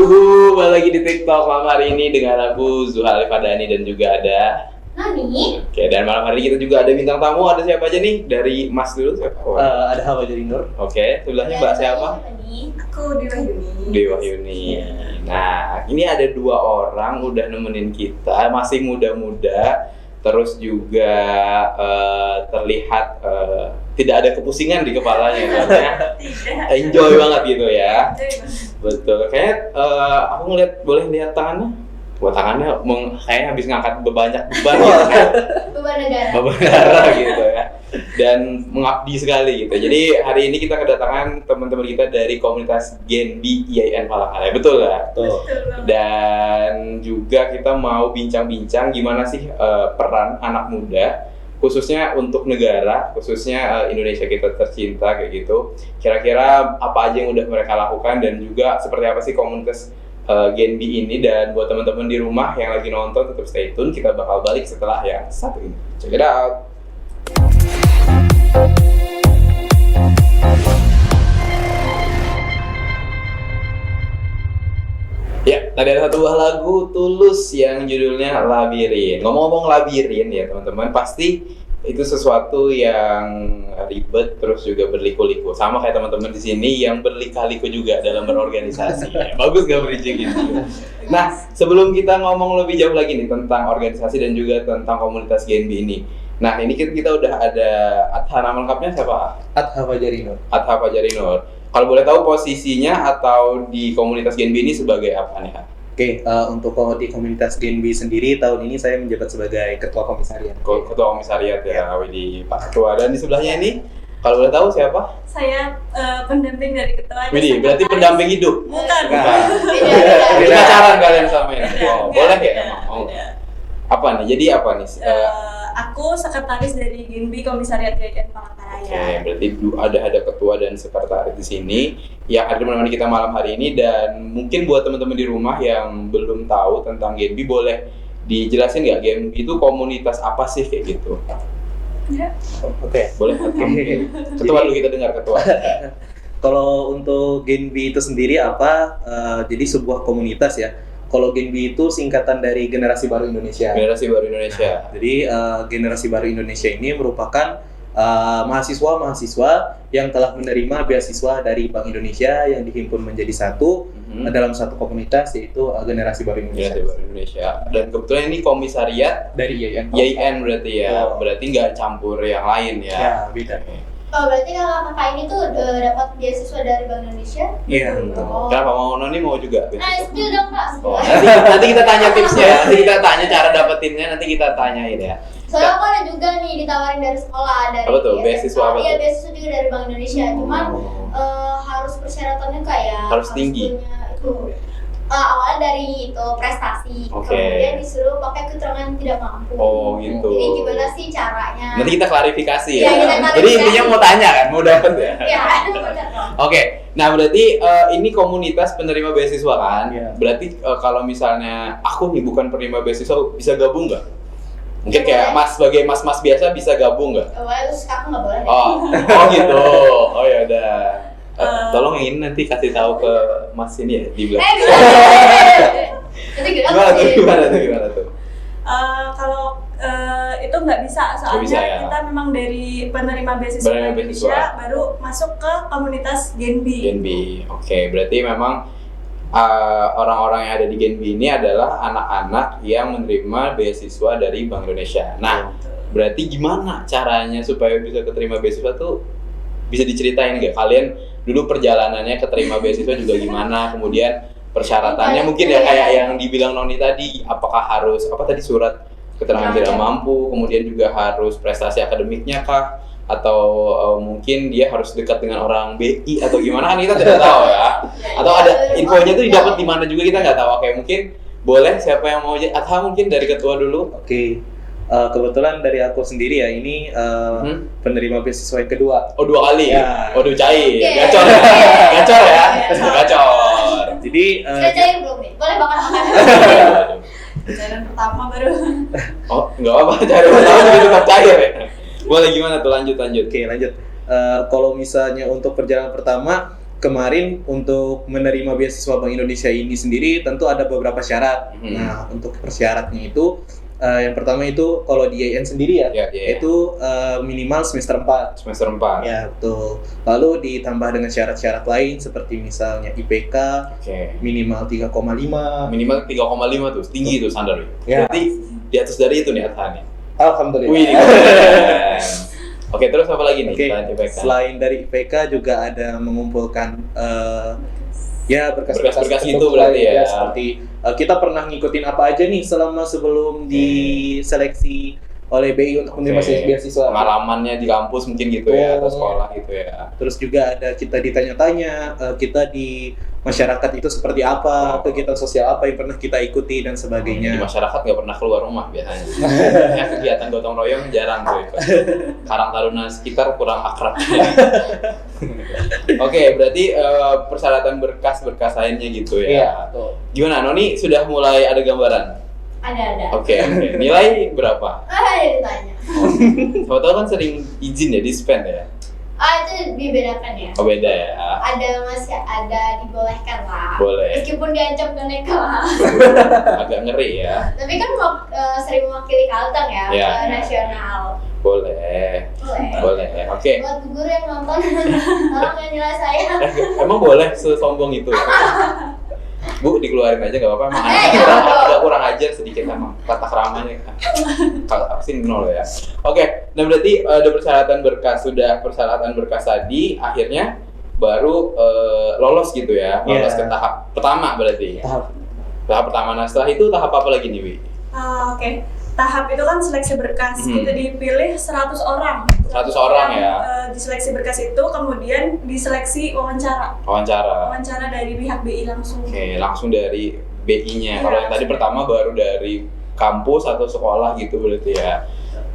balik lagi di TikTok malam hari ini dengan aku Zuhal Fadani dan juga ada Nani. Oke, dan malam hari ini kita juga ada bintang tamu. Ada siapa aja nih? Dari Mas dulu siapa? Ada Hawa Jarinur. Oke, sebelahnya Mbak siapa? Aku Dewa Yuni. Dewa Yuni. Nah, ini ada dua orang udah nemenin kita, masih muda-muda, terus juga terlihat tidak ada kepusingan di kepalanya, karena enjoy banget gitu ya. Betul. Kayak aku boleh lihat tangannya? Buat tangannya kayaknya habis ngangkat banyak beban gitu kan. Beban negara. Beban negara gitu ya. Dan mengabdi sekali gitu. Jadi hari ini kita kedatangan teman-teman kita dari komunitas Gen B IAIN Palangkaraya. Betul lah. Betul. Dan juga kita mau bincang-bincang gimana sih peran anak muda khususnya untuk negara, khususnya Indonesia kita tercinta kayak gitu. Kira-kira apa aja yang udah mereka lakukan dan juga seperti apa sih komunitas Gen B ini. Dan buat teman-teman di rumah yang lagi nonton tetap stay tune, kita bakal balik setelah yang satu ini. Check it out. Ya, tadi ada satu buah lagu Tulus yang judulnya Labirin. Ngomong-ngomong labirin ya teman-teman, pasti itu sesuatu yang ribet terus juga berliku-liku. Sama kayak teman-teman di sini yang berlika-liku juga dalam berorganisasi. Bagus gak bridging ini? Nah, sebelum kita ngomong lebih jauh lagi nih tentang organisasi dan juga tentang komunitas Gen B ini. Nah, ini kita udah ada nama lengkapnya siapa? Hawa Jarinur. Hawa Jarinur. Kalau boleh tahu posisinya atau di komunitas Gen B ini sebagai apa nih? Oke, untuk di komunitas Gen B sendiri tahun ini saya menjabat sebagai ketua komisariat. Ketua komisariat ya, Widi Pak Ketua. Dan di sebelahnya ini, kalau boleh tahu siapa? Saya pendamping dari ketua. Widi, berarti pendamping hidup? Bukan. Jadi pacaran kalian sama ini? Oh, boleh ya? Oh. Apa nih? Jadi apa nih? Aku sekretaris dari Gen B Komisariat IAIN Palangkaraya. Oke, berarti ada ketua dan sekretaris di sini yang hadir menemani kita malam hari ini. Dan mungkin buat teman-teman di rumah yang belum tahu tentang Gen B, boleh dijelasin nggak Gen B itu komunitas apa sih kayak gitu? Ya. Oke. Boleh? Ketua dulu, kita dengar ketua. Kalau untuk Gen B itu sendiri apa? Jadi sebuah komunitas ya. Kalau Gen B itu singkatan dari Generasi Baru Indonesia. Generasi Baru Indonesia. Jadi Generasi Baru Indonesia ini merupakan mahasiswa-mahasiswa yang telah menerima beasiswa dari Bank Indonesia yang dihimpun menjadi satu dalam satu komunitas, yaitu Generasi Baru Indonesia. Generasi Baru Indonesia. Dan kebetulan ini komisariat Dari IAIN. IAIN berarti ya. Oh. Berarti nggak campur yang lain ya. Ya, beda. Oh, berarti kakak ini tuh dapat beasiswa dari Bank Indonesia? Iya. Oh. Kenapa mau Noni mau juga? Nah, spill dong Kak. Oh, nanti kita tanya tipsnya ya. Nanti kita tanya cara dapetinnya, nanti kita tanyain ya. Soalnya aku ada juga nih ditawarin dari sekolah, dari Apa tuh? Beasiswa apa Iya, tuh? beasiswa juga dari Bank Indonesia. Cuman harus persyaratannya kayak Harus tinggi. punya itu awalnya dari itu prestasi, Oke. kemudian disuruh pakai keterangan tidak mampu. Oh, gitu. Jadi gimana sih caranya? Nanti kita klarifikasi ya. Iya, kita klarifikasi. Jadi intinya mau tanya kan, mau dapet ya. Ya, benar. Oke, nah berarti ini komunitas penerima beasiswa kan? Iya. Berarti kalau misalnya aku nih bukan penerima beasiswa, bisa gabung nggak? Mungkin Ya, kayak boleh. Mas sebagai mas-mas biasa bisa gabung nggak? Terus kakak nggak boleh. Oh gitu. Oh ya udah. Tolong yang ini nanti kasih tahu ke Mas ini ya di belakang. Nanti gelap Gimana tuh? Kalau itu nggak bisa, soalnya bisa, ya? kita memang dari penerima beasiswa Penerima Indonesia beasiswa. baru masuk ke komunitas Gen B. Gen B. Oke, berarti memang orang-orang yang ada di Gen B ini adalah anak-anak yang menerima beasiswa dari Bank Indonesia. Nah, berarti gimana caranya supaya bisa keterima beasiswa tuh? Bisa diceritain nggak? Kalian dulu perjalanannya keterima beasiswa juga gimana? Kemudian persyaratannya mungkin ya kayak yang dibilang Noni tadi, apakah harus surat keterangan tidak mampu, kemudian juga harus prestasi akademiknya kah? Atau mungkin dia harus dekat dengan orang BI atau gimana, kan kita tidak tahu ya. Atau ada infonya tuh didapat di mana juga kita nggak tahu. Oke, mungkin boleh siapa yang mau atau mungkin dari ketua dulu. Oke. Kebetulan dari aku sendiri ya, ini penerima beasiswa yang kedua. Oh, 2 kali? Ya. Waduh, cair. Oke. Gacor ya? Gacor ya? Gacor. Gacor. Jadi Sudah cair belum nih? Boleh makan-makan. Jalan pertama baru. Oh, nggak apa-apa, cair pertama tapi tetap cair ya? Boleh, gimana tuh? Lanjut. oke, lanjut. Kalau misalnya untuk perjalanan pertama, kemarin untuk menerima beasiswa Bank Indonesia ini sendiri tentu ada beberapa syarat. Nah, untuk persyaratnya itu yang pertama itu kalau di IAIN sendiri ya, itu minimal semester 4. Semester 4. Ya, betul. Lalu ditambah dengan syarat-syarat lain seperti misalnya IPK minimal 3,5. Minimal 3,5 tuh, tinggi tuh standar. Ya. Berarti di atas dari itu nih Athan. Alhamdulillah. Wih, keren. Oke, terus apa lagi nih selain IPK? Selain dari IPK juga ada mengumpulkan ya berkas-berkas itu berarti ya. Seperti kita pernah ngikutin apa aja nih selama sebelum diseleksi oleh BI untuk menerima beasiswa. Pengalamannya di kampus mungkin gitu ya, atau sekolah gitu ya. Terus juga ada kita ditanya-tanya, kita di masyarakat itu seperti apa, kegiatan sosial apa yang pernah kita ikuti dan sebagainya. Di masyarakat nggak pernah keluar rumah biasanya. Ya, kegiatan gotong royong jarang tuh. Karang Taruna sekitar kurang akrab. Oke, berarti persyaratan berkas lainnya gitu ya. Iya, betul. Gimana, Noni sudah mulai ada gambaran? Ada. Oke. Nilai berapa? Jadi ditanya. Siapa tahu kan sering izin ya, di-spend ya? Itu dibedakan ya. Oh, beda ya? Masih ada dibolehkan lah. Boleh. Meskipun diancam ke kelas. Agak ngeri ya. Tapi kan sering mewakili Kalteng ya, Ya. Nasional. Boleh. Oke. Buat guru yang nonton, tolong yang nilai saya. Emang boleh sesombong itu? Bu, dikeluarin aja nggak apa-apa. Emang agak kurang ajar sedikit emang tata keramanya. Kalau aku sih 0 ya. Oke, nah berarti ada persyaratan berkas tadi, akhirnya baru lolos gitu ya, lolos ke tahap pertama berarti. Tahap pertama. Nah setelah itu tahap apa lagi nih, Wi? Oke. Tahap itu kan seleksi berkas, kita dipilih 100 orang. 100 orang ya? Diseleksi berkas itu, kemudian diseleksi wawancara. Wawancara dari pihak BI langsung. Oke, langsung dari BI-nya. Iya, Kalau yang tadi pertama baru dari kampus atau sekolah gitu berarti ya.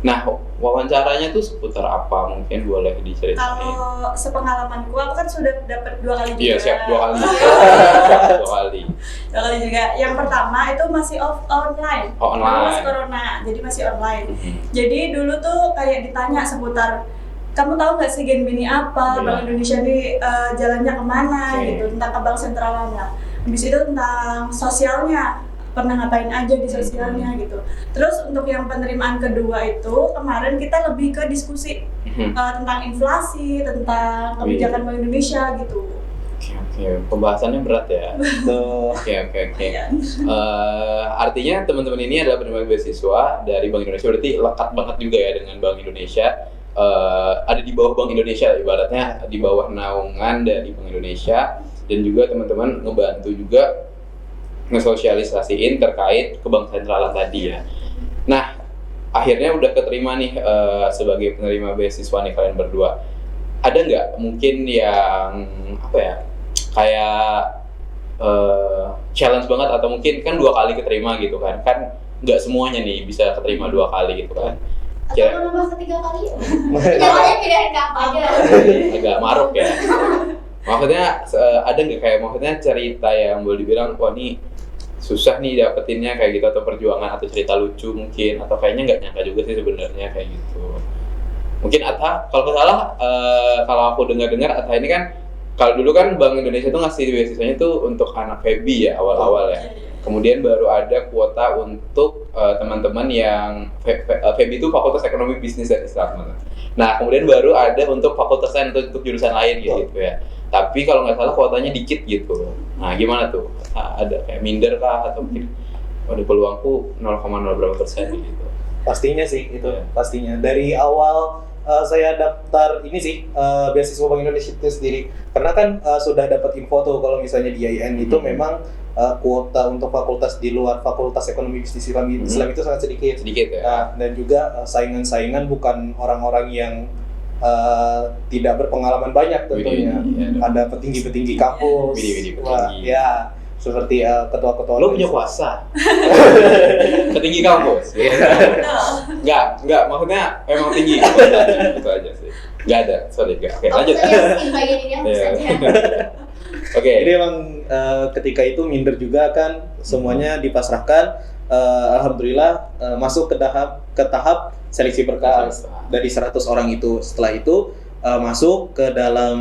Nah, wawancaranya tuh seputar apa? Mungkin boleh diceritain. Kalau sepengalamanku, aku kan sudah dapat 2 kali juga. Iya, siap 2 kali. 2 kali. 2 kali juga. Yang pertama itu masih online. Online. Masih corona, jadi masih online. Jadi dulu tuh kayak ditanya seputar, kamu tahu nggak sih Genbi ini apa? Bank Indonesia ini jalannya kemana gitu, tentang ke bank sentralnya. Habis itu tentang sosialnya, pernah ngapain aja di sosialnya gitu. Terus untuk yang penerimaan kedua itu kemarin kita lebih ke diskusi tentang inflasi, tentang kebijakan Bank Indonesia gitu. Oke, pembahasannya berat ya. Oke. Artinya teman-teman ini adalah penerima beasiswa dari Bank Indonesia, berarti lekat banget juga ya dengan Bank Indonesia. Ada di bawah Bank Indonesia, ibaratnya di bawah naungan dari Bank Indonesia, dan juga teman-teman ngebantu juga ngesosialisasiin terkait ke bank sentralan tadi ya. Nah, akhirnya udah keterima nih sebagai penerima beasiswa nih kalian berdua. Ada nggak mungkin yang apa ya, kayak challenge banget, atau mungkin kan 2 kali keterima gitu kan nggak semuanya nih bisa keterima 2 kali gitu kan. Atau mau nambah ke 3 kali? Jangan pindahin ke apa aja. Agak maruk ya. Maksudnya ada nggak kayak cerita yang boleh dibilang wah nih susah nih dapetinnya kayak gitu, atau perjuangan atau cerita lucu mungkin, atau kayaknya nggak nyangka juga sih sebenarnya kayak gitu. Mungkin Atha, kalau nggak salah kalau aku dengar Atha ini kan kalau dulu kan Bank Indonesia tuh ngasih beasiswanya tuh untuk anak FEBI ya awal-awal ya. Kemudian baru ada kuota untuk teman-teman yang FEBI itu Fakultas Ekonomi Bisnis dan Islam. Nah kemudian baru ada untuk Fakultas Sains untuk jurusan lain gitu ya. Tapi kalau nggak salah kuotanya dikit gitu. Nah gimana tuh? Ada kayak minder kah atau mungkin ada peluangku 0,0 berapa persen gitu? Pastinya sih itu, pastinya. Dari awal saya daftar ini sih beasiswa Bank Indonesia itu sendiri, karena kan sudah dapat info tuh kalau misalnya di IAIN itu memang kuota untuk fakultas di luar Fakultas Ekonomi Bisnis Islam itu sangat sedikit ya. Nah, dan juga saingan-saingan bukan orang-orang yang tidak berpengalaman banyak tentunya. Ada petinggi-petinggi kampus. Wah, ya seperti ketua-ketua. Lo punya kuasa. Petinggi kampus. Enggak, maksudnya emang tinggi. Itu aja sih. Enggak ada, sorry enggak. Oke, lanjut. Oke. Jadi emang ketika itu minder juga kan, semuanya dipasrahkan. Alhamdulillah masuk ke tahap seleksi berkas dari 100 orang itu. Setelah itu masuk ke dalam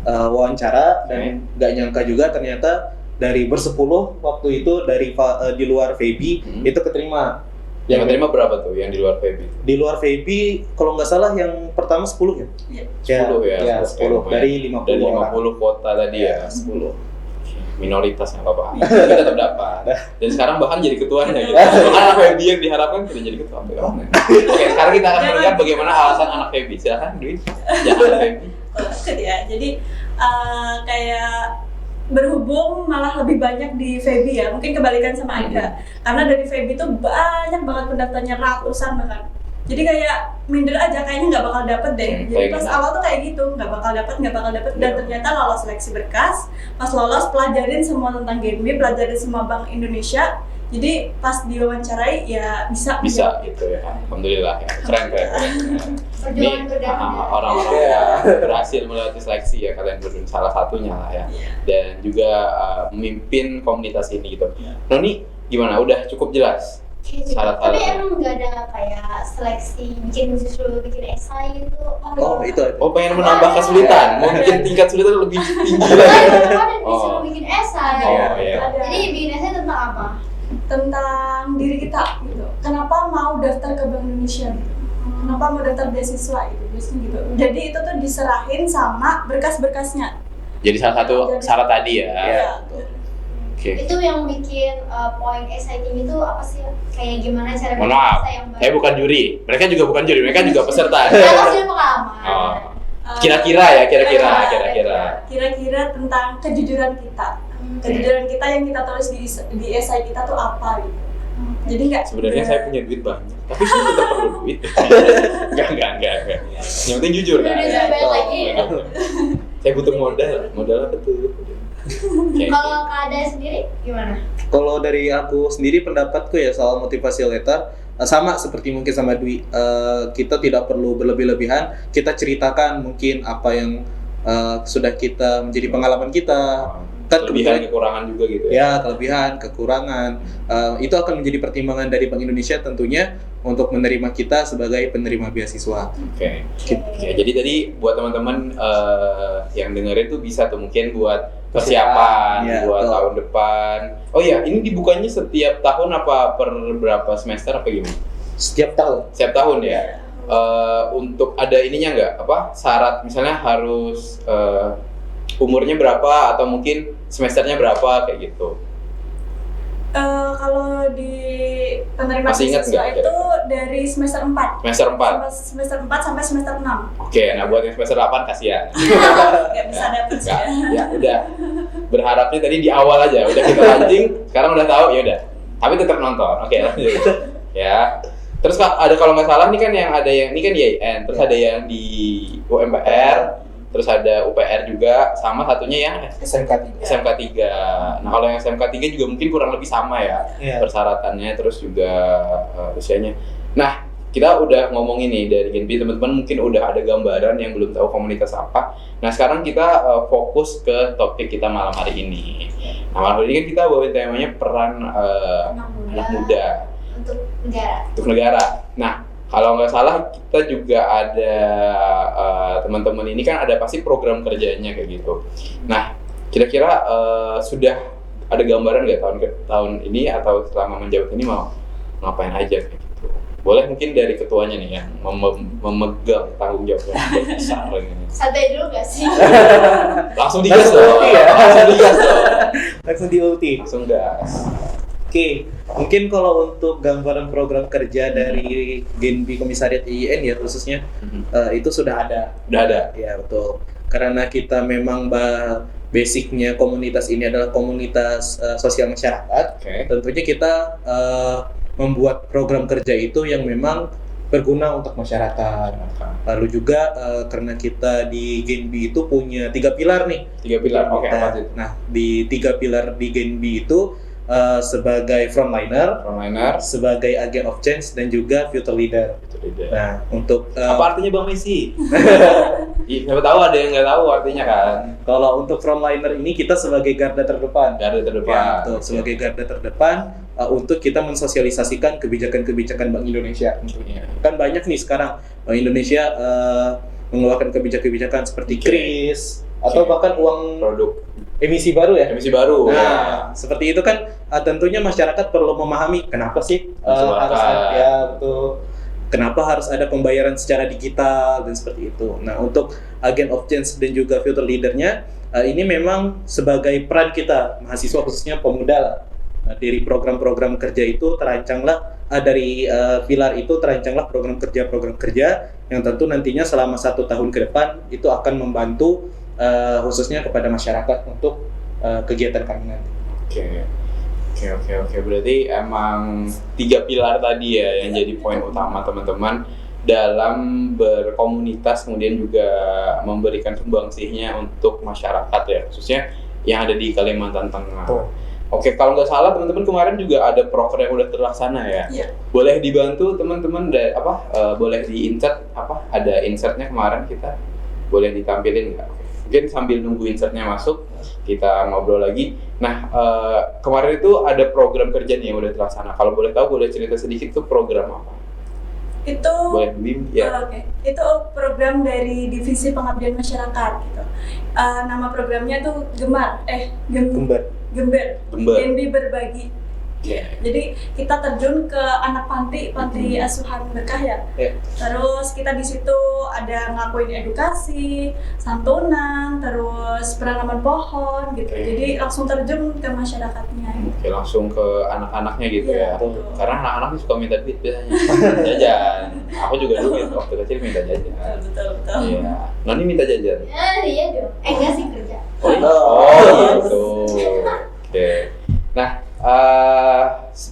wawancara dan nggak nyangka juga ternyata dari bersepuluh waktu itu di luar FEBI itu keterima. Yang keterima berapa tuh yang di luar FEBI? Di luar FEBI kalau nggak salah yang pertama 10 ya? Iya. 10 ya? Ya, 10 dari 50 dari 50 orang. kota tadi ya, 10. Minoritas nggak apa-apa, Iya. kita tetap dapat. Dan sekarang bahkan jadi ketuanya gitu. Bahkan anak FEBI yang diharapkan tidak jadi ketua. Oke, sekarang kita akan melihat bagaimana alasan anak FEBI. Silahkan, Dwi. Jangan FEBI. Ya, jadi kayak berhubung malah lebih banyak di FEBI ya, mungkin kebalikan sama Aida. Karena dari FEBI itu banyak banget pendaftarnya, ratusan bahkan. Jadi kayak minder aja, kayaknya nggak bakal dapet deh. Jadi pas awal tuh kayak gitu, nggak bakal dapet. Dan ternyata lolos seleksi berkas. Pas lolos pelajarin semua tentang GenB, pelajarin semua Bank Indonesia. Jadi pas diwawancarai ya bisa gitu ya. Alhamdulillah ya. Keren. Ini orang-orang yang berhasil melewati seleksi ya, kalian berdua salah satunya lah ya. Dan juga memimpin komunitas ini gitu. Noni gimana? Udah cukup jelas? Syarat-syarat. Tapi emang nggak ada kayak seleksi bikin esai gitu. Oh, pengen menambah kesulitan, mau bikin tingkat kesulitan lebih tinggi lagi. Ada disuruh bikin esai. Iya. Jadi bikin esai tentang apa? Tentang diri kita gitu. Kenapa mau daftar ke Bank Indonesia gitu? Kenapa mau daftar beasiswa gitu? Biasanya gitu. Jadi itu tuh diserahin sama berkas-berkasnya. Jadi salah satu syarat tadi ya. Iya. Oke. Itu yang bikin poin esai tinggi itu apa sih? Kayak gimana cara Mohon bikin maaf, esai yang baik? saya bukan juri. Mereka juga bukan juri, mereka juga peserta. Saya kasih pengalaman. Oh. Kira-kira ya, kira-kira. Tentang kejujuran kita. Kejujuran kita yang kita tulis di esai kita tuh apa gitu. Jadi nggak. Sebenarnya saya punya duit banyak, tapi saya tetap perlu duit. Enggak. Yang penting jujur kan. Jujur banyak lagi. Saya butuh modal apa tuh? Kalau Kak Ada sendiri gimana? Kalau dari aku sendiri pendapatku ya soal motivasi letter sama seperti mungkin sama Dwi, kita tidak perlu berlebih-lebihan, kita ceritakan mungkin apa yang sudah kita menjadi pengalaman kita. Kan Kelebihan kekurangan juga gitu ya. Ya, kelebihan, kekurangan itu akan menjadi pertimbangan dari Bank Indonesia tentunya untuk menerima kita sebagai penerima beasiswa. Oke. Jadi tadi buat teman-teman yang dengerin tuh bisa tuh mungkin buat persiapan Ya, buat betul. tahun depan. Oh iya, ini dibukanya setiap tahun apa per berapa semester apa gimana? Setiap tahun. Setiap tahun ya. Untuk ada ininya nggak? Apa syarat misalnya harus umurnya berapa atau mungkin semesternya berapa kayak gitu? Kalau di penerima Masih ingat beasiswa nggak, itu dari semester 4. Semester 4. Semester 4 sampai semester 6. Oke, nah buat yang semester 8 kasihan. Nggak bisa dapet sih. Enggak, ya udah. Berharapnya tadi di awal aja, udah kita launching, sekarang udah tahu ya udah. Tapi tetap nonton. Oke, lanjut. Ya. Terus ada kalau nggak salah nih kan yang ada yang ini kan di IAIN, terus ada yang di UMPR, terus ada UPR juga, sama satunya yang SMK 3. SMK 3. Nah, kalau yang SMK 3 juga mungkin kurang lebih sama ya. Iya. Persyaratannya terus juga usianya. Nah, kita udah ngomongin nih dari Genbi, teman-teman mungkin udah ada gambaran yang belum tahu komunitas apa. Nah, sekarang kita fokus ke topik kita malam hari ini. Nah, malam hari ini kan kita bawain temanya peran anak muda Untuk negara. untuk negara. Nah, kalau nggak salah kita juga ada teman-teman ini kan ada pasti program kerjanya kayak gitu. Nah, kira-kira sudah ada gambaran nggak tahun ini atau selama menjabat ini mau ngapain aja kayak gitu? Boleh mungkin dari ketuanya nih yang memegang tanggung jawab yang besar ini. Santai dulu gak sih? Langsung digas dong. Iya. Langsung digas dong. Langsung di ulti. Langsung gas. Oke, mungkin kalau untuk gambaran program kerja dari Genbi Komisariat IAIN ya khususnya itu sudah ada. Udah ada. Ya betul. Karena kita memang basicnya komunitas ini adalah komunitas sosial masyarakat. Oke. Tentunya kita membuat program kerja itu yang memang berguna untuk masyarakat. Lalu juga karena kita di Genbi itu punya 3 pilar nih. 3 pilar. Oke, apa itu? Nah, di 3 pilar di Genbi itu sebagai frontliner, sebagai agent of change, dan juga future leader. Nah, untuk apa artinya Bang Messi? Siapa tahu ada yang nggak tahu artinya kan. kalau untuk frontliner ini kita sebagai garda terdepan. Garda terdepan. Ya, betul. Sebagai garda terdepan untuk kita mensosialisasikan kebijakan-kebijakan Bank Indonesia. Tentunya. Kan banyak nih sekarang Bank Indonesia mengeluarkan kebijakan-kebijakan seperti Oke. kris atau bahkan uang Produk emisi baru ya. emisi baru. ya. Nah, seperti itu kan tentunya masyarakat perlu memahami kenapa sih Masuk harus akal. ada, ya betul. Kenapa harus ada pembayaran secara digital dan seperti itu. Nah, untuk agent of change dan juga future leadernya, ini memang sebagai peran kita mahasiswa khususnya pemuda lah. Nah, dari program-program kerja itu terancanglah dari pilar itu terancanglah program kerja yang tentu nantinya selama 1 tahun ke depan itu akan membantu khususnya kepada masyarakat untuk kegiatan kami nanti. Oke. Berarti emang 3 pilar tadi ya yang jadi poin utama teman-teman dalam berkomunitas, kemudian juga memberikan sumbangsihnya untuk masyarakat ya, khususnya yang ada di Kalimantan Tengah. Betul. Oke, kalau nggak salah teman-teman kemarin juga ada proker yang udah terlaksana ya. Iya. Boleh dibantu teman-teman boleh di-insert ada insertnya kemarin kita. Boleh ditampilin nggak? Mungkin sambil nunggu insertnya masuk, kita ngobrol lagi. Nah, kemarin itu ada program kerja nih yang udah terlaksana. Kalau boleh tahu, boleh cerita sedikit tuh program apa? Itu Boleh Bim? Ya. Oke. Itu program dari Divisi Pengabdian Masyarakat gitu. Nama programnya tuh Gembar. Gember. Gember. Genbi Berbagi. Jadi kita terjun ke anak panti asuhan Berkah ya. Ya. Terus kita di situ ada ngelakuin edukasi, santunan, terus penanaman pohon gitu. Oke. Jadi langsung terjun ke masyarakatnya. Oke, langsung ke anak-anaknya gitu ya. Iya, betul. Karena anak-anak suka minta duit biasanya. Jajan. Aku juga dulu waktu kecil minta jajan. Betul. Iya. Noni minta jajan. Iya dong. Enggak sih kerja. Gitu. Oke. Nah,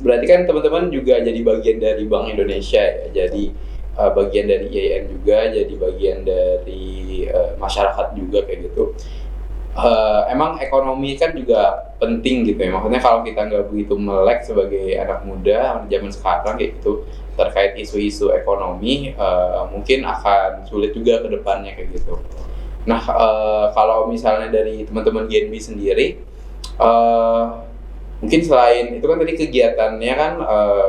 berarti kan teman-teman juga jadi bagian dari Bank Indonesia ya. Jadi bagian dari IAIN juga, jadi bagian dari masyarakat juga kayak gitu. Emang ekonomi kan juga penting gitu ya. Maksudnya kalau kita nggak begitu melek sebagai anak muda zaman sekarang kayak gitu terkait isu-isu ekonomi, mungkin akan sulit juga ke depannya kayak gitu. Nah, kalau misalnya dari teman-teman GNB sendiri, mungkin selain itu kan tadi kegiatannya kan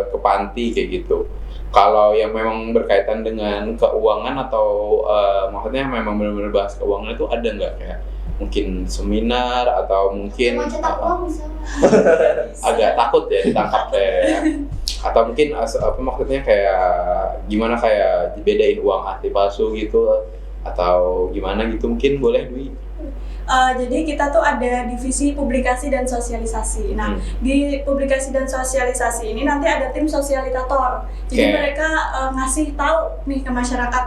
ke panti kayak gitu. Kalau yang memang berkaitan dengan keuangan atau maksudnya memang benar-benar bahas keuangan itu ada nggak kayak mungkin seminar atau mungkin Mau cetak uang bisa. agak takut ya ditangkap ya, atau mungkin maksudnya kayak gimana kayak dibedain uang asli palsu gitu atau gimana gitu, mungkin boleh Dwi. Jadi kita tuh ada divisi publikasi dan sosialisasi. Nah, di publikasi dan sosialisasi ini nanti ada tim sosialitator. Jadi Oke. mereka ngasih tahu nih ke masyarakat.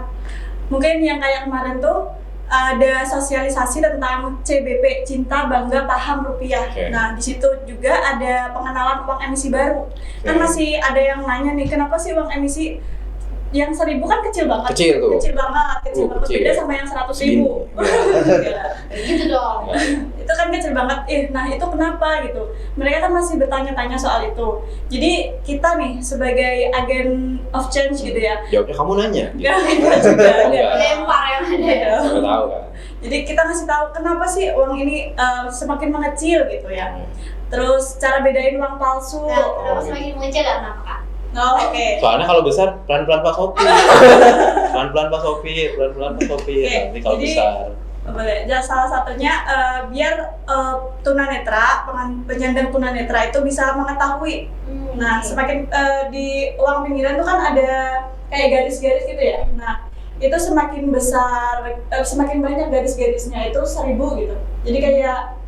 Mungkin yang kayak kemarin tuh ada sosialisasi tentang CBP, Cinta Bangga Paham Rupiah. Oke. Nah, di situ juga ada pengenalan uang emisi baru. Kan masih ada yang nanya nih, kenapa sih uang emisi yang 1.000 kan kecil banget. Kecil tuh. Kecil banget. Kecil. Beda sama yang 100.000. Gitu dong. Itu kan kecil banget. Nah itu kenapa gitu? Mereka kan masih bertanya-tanya soal itu. Jadi kita nih sebagai agen of change gitu ya. Jawabnya kamu nanya. Gitu. Enggak juga. Enggak. Lempar yang ada. Nggak tahu kan. Jadi kita ngasih tahu kenapa sih uang ini semakin mengecil gitu ya. Terus cara bedain uang palsu. Nah, kenapa semakin mengecil karena apa, Kak? Oh, oke. Soalnya kalau besar pelan-pelan Pak Sopir. Pelan-pelan Pak Sopir, pelan-pelan Pak Sopir. Oke, Nanti kalau jadi- besar. Boleh. Jadi salah satunya biar tunanetra, penyandang tunanetra itu bisa mengetahui. Nah, semakin di uang pinggiran itu kan ada kayak garis-garis gitu ya. Nah, itu semakin besar, semakin banyak garis-garisnya itu 1.000 gitu. Jadi kayak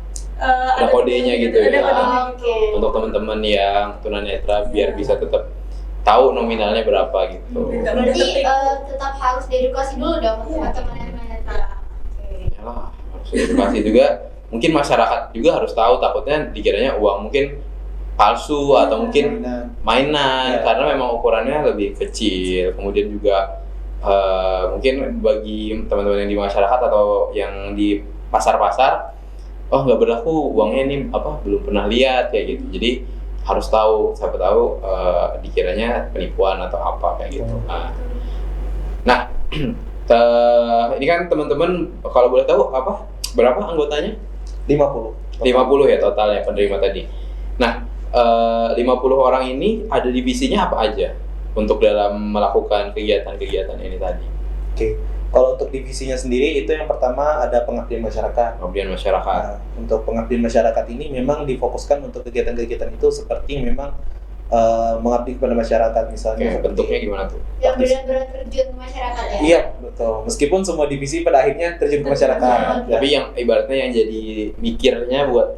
Ada kodenya gitu ada ya. kodenya Oke. gitu. Untuk teman-teman yang tunanetra biar Iya. bisa tetap tahu nominalnya berapa gitu. Nggak Berarti detik. tetap harus diedukasi dulu dong Iya. teman-teman yang tunanetra. Oke. Yalah, harus edukasi juga. Mungkin masyarakat juga harus tahu, takutnya dikiranya uang mungkin palsu atau mungkin mainan Ya. karena memang ukurannya lebih kecil. Kemudian juga mungkin bagi teman-teman yang di masyarakat atau yang di pasar-pasar, oh nggak berlaku uangnya ini belum pernah lihat kayak gitu. Jadi harus tahu, siapa tahu dikiranya penipuan atau apa kayak gitu. Nah, ini kan teman-teman kalau boleh tahu berapa anggotanya? 50. 50 ya totalnya penerima tadi. Nah, 50 orang ini ada divisinya apa aja untuk dalam melakukan kegiatan-kegiatan ini tadi? Oke. Kalau untuk divisinya sendiri itu yang pertama ada pengabdian masyarakat. Pengabdian masyarakat. Nah, untuk pengabdian masyarakat ini memang difokuskan untuk kegiatan-kegiatan itu seperti memang mengabdi kepada masyarakat misalnya. Oke, seperti- bentuknya gimana tuh? Yang benar-benar terjun ke masyarakat ya. Iya, betul. Meskipun semua divisi pada akhirnya terjun ke masyarakat. Ya. Tapi yang ibaratnya yang jadi mikirnya buat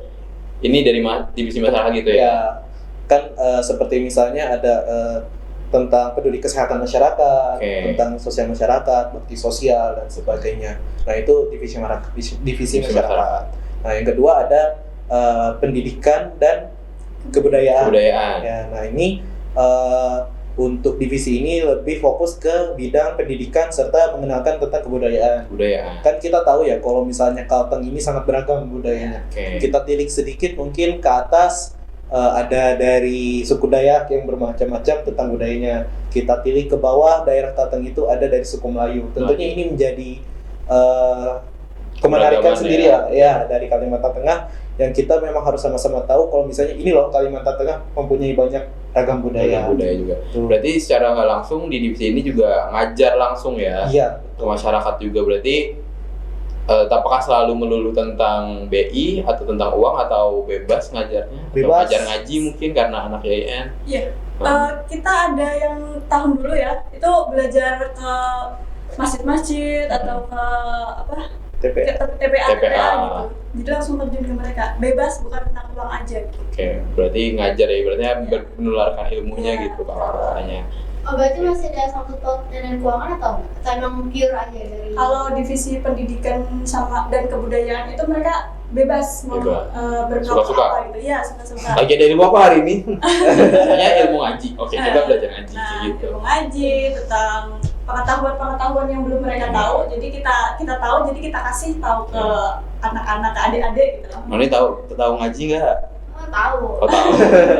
ini dari divisi masyarakat gitu ya. Ya, kan seperti misalnya ada tentang peduli kesehatan masyarakat, Oke. tentang sosial masyarakat, bakti sosial dan sebagainya. Nah itu divisi masyarakat. Nah yang kedua ada pendidikan dan kebudayaan. Ya, nah ini untuk divisi ini lebih fokus ke bidang pendidikan serta mengenalkan tentang kebudayaan. Kan kita tahu ya kalau misalnya Kalteng ini sangat beragam budayanya. Oke. Kita tilik sedikit mungkin ke atas ada dari suku Dayak yang bermacam-macam tentang budayanya. Kita tilik ke bawah daerah Kalteng itu ada dari suku Melayu. Tentunya ini menjadi kemenikan Beragaman sendiri ya dari Kalimantan Tengah yang kita memang harus sama-sama tahu kalau misalnya ini loh Kalimantan Tengah mempunyai banyak ragam budaya. Budaya juga. Tuh. Berarti secara nggak langsung di divisi ini juga ngajar langsung ya Iya. ke masyarakat juga. Berarti apakah selalu melulu tentang BI atau tentang uang atau bebas ngajarnya? Atau Bebas. ngajar ngaji mungkin karena anak YIN? Iya. Kita ada yang tahun dulu ya, itu belajar ke masjid-masjid atau ke apa? TPA. TPA TPA. gitu. Jadi langsung terjun ke mereka. Bebas, bukan tentang uang aja gitu. Oke, berarti ngajar ya, berarti menularkan ilmunya Iya. gitu kakak-kakaknya. Oh berarti masih ada sangkut paut dengan keuangan atau enggak? Atau emang pure aja dari? Kalau divisi pendidikan sama dan kebudayaan itu mereka bebas mau Bebas. berblok Suka-suka. apa gitu. Iya, suka-suka. Lagi ada ilmu apa hari ini? Katanya ilmu ngaji. Oke, kita belajar ngaji Nah, gitu. ilmu ngaji tentang pengetahuan yang belum mereka tahu. Jadi kita tahu, jadi kita kasih tahu ke anak-anak, ke adik-adik gitu loh. Noni tahu ngaji nggak? Oh, tahu. Oh tahu.